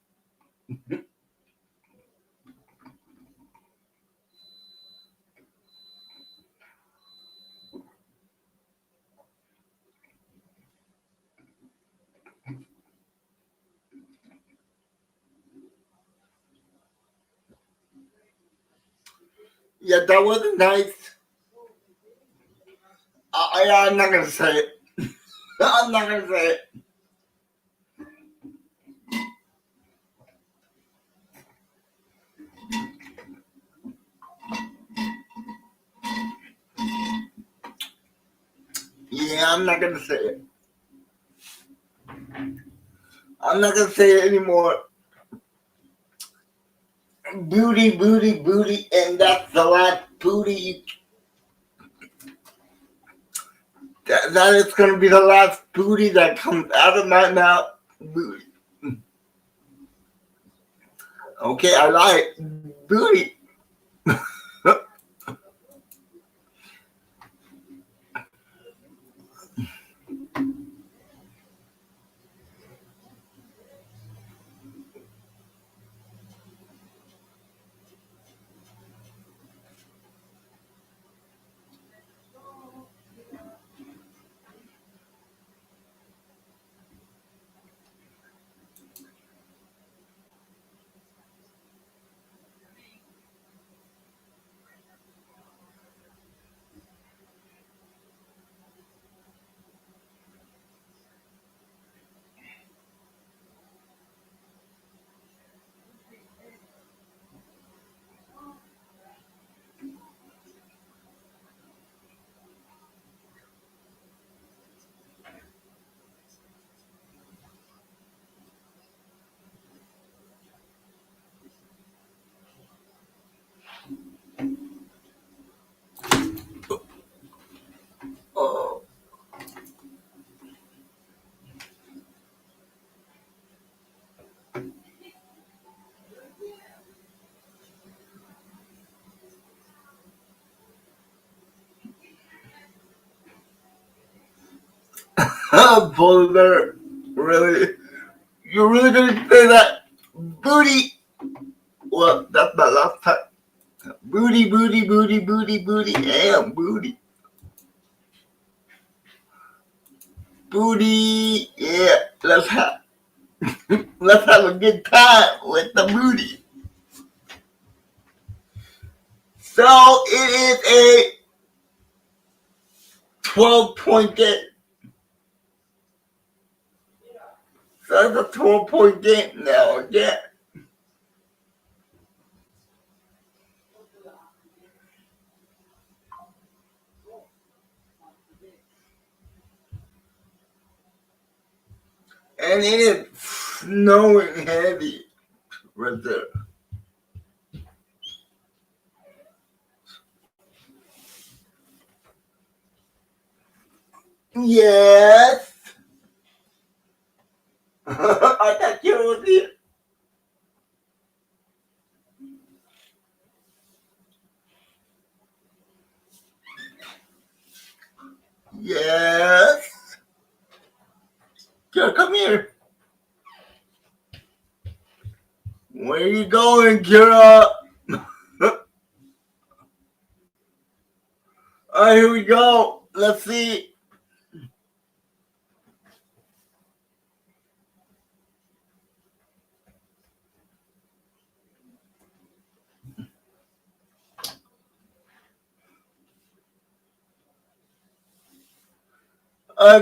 Yeah, that was nice. I'm not gonna say it. I'm not gonna say it. Yeah, I'm not gonna say it. I'm not gonna say it anymore. Booty, booty, booty, and that's the last booty. That is gonna be the last booty that comes out of my mouth. Booty. Okay, I like booty. Oh, Boulder, really? You're really gonna say that? Booty. Well, that's my last time. Booty, booty, booty, booty, booty, and booty. booty. Yeah, let's have a good time with the booty. So it is a 12-point game. So it's a 12-point game now again. And it is snowing heavy right there. Yes. I thought you was here. Yes. Kira, come here. Where you going, Kira? Alright, here we go. Let's see.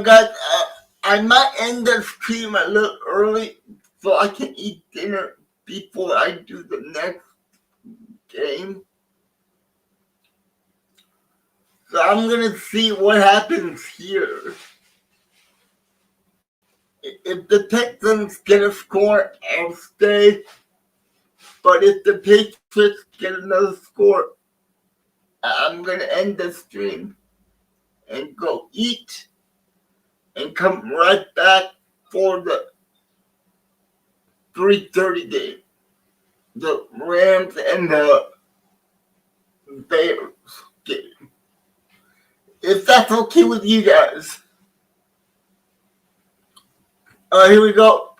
Guys, I might end the stream a little early so I can eat dinner before I do the next game. So I'm gonna see what happens here. If the Texans get a score, I'll stay. But if the Patriots get another score, I'm gonna end the stream and go eat and come right back for the 3:30 game. The Rams and the Bears game. If that's okay with you guys. Here we go.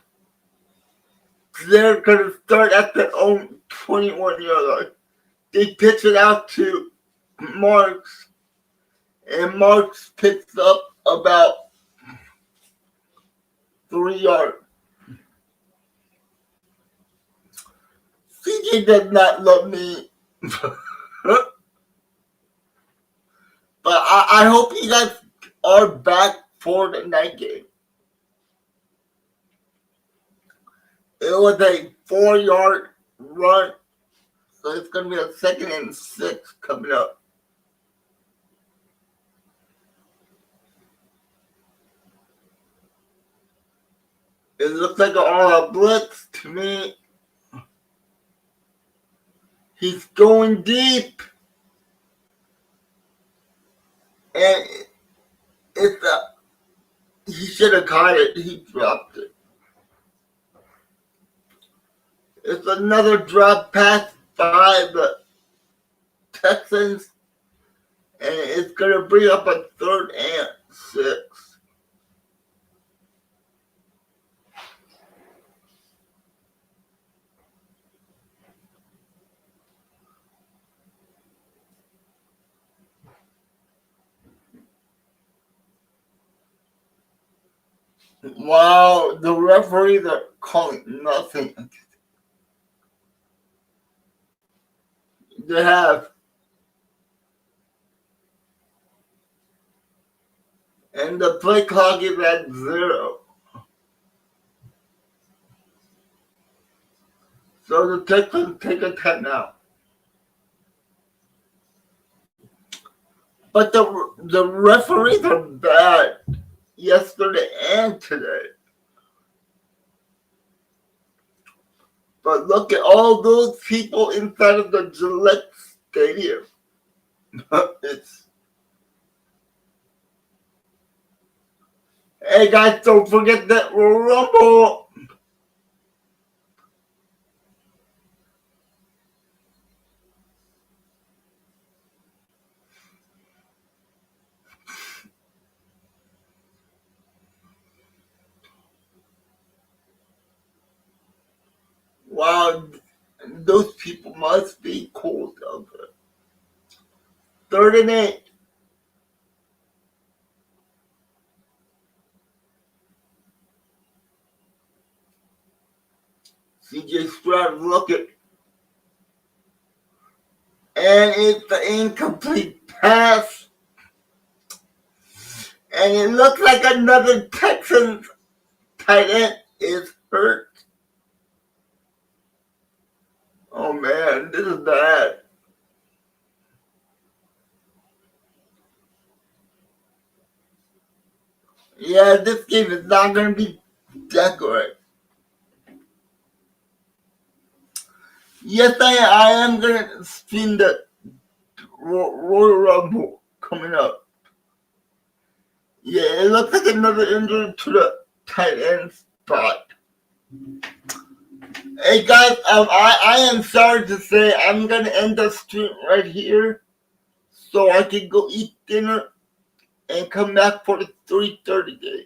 They're gonna start at their own 21-yard line. They pitch it out to Marks, and Marks picks up about 3 yards. CJ does not love me. But I hope you guys are back for the night game. It was a 4-yard run, so it's going to be a 2nd and 6 coming up. It looks like a blitz to me. He's going deep. And he should have caught it. He dropped it. It's another drop pass by the Texans. And it's going to bring up a 3rd and 6. Wow, the referees are calling nothing. They have. And the play clock is at 0. So the Texans take a timeout. But the referees are bad yesterday and today. But look at all those people inside of the Gillette Stadium. Hey guys, don't forget that Rumble. Wow, those people must be cold out there. 3rd and 8. CJ Stroud looking. And it's an incomplete pass. And it looks like another Texans tight end is hurt. Oh man, this is bad. Yeah, this game is not going to be that good. Yes, I am going to stream the Royal Rumble coming up. Yeah, it looks like another injury to the tight end spot. Hey guys, I am sorry to say I'm going to end the stream right here so I can go eat dinner and come back for the 3:30 game.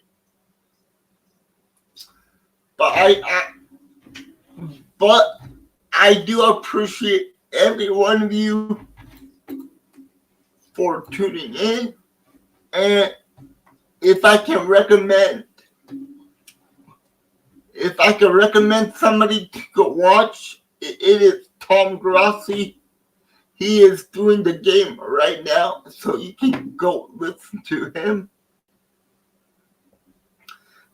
But I do appreciate every one of you for tuning in. And if I can recommend somebody to go watch, it is Tom Grossi. He is doing the game right now, so you can go listen to him.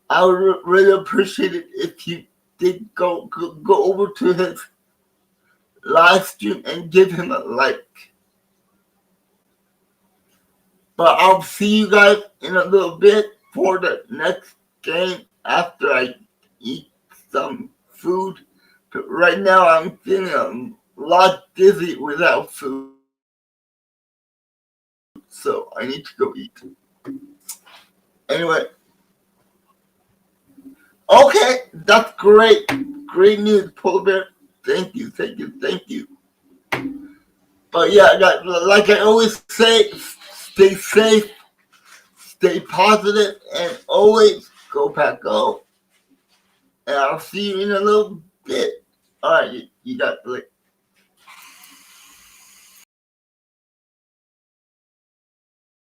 I would really appreciate it if you did go over to his live stream and give him a like. But I'll see you guys in a little bit for the next game after I eat some food. But right now I'm feeling a lot dizzy without food. So I need to go eat. Anyway. Okay, that's great. Great news, Polar Bear. Thank you. But yeah, guys, like I always say, stay safe, stay positive, and always go Pack Go. And I'll see you in a little bit. All right, you got like.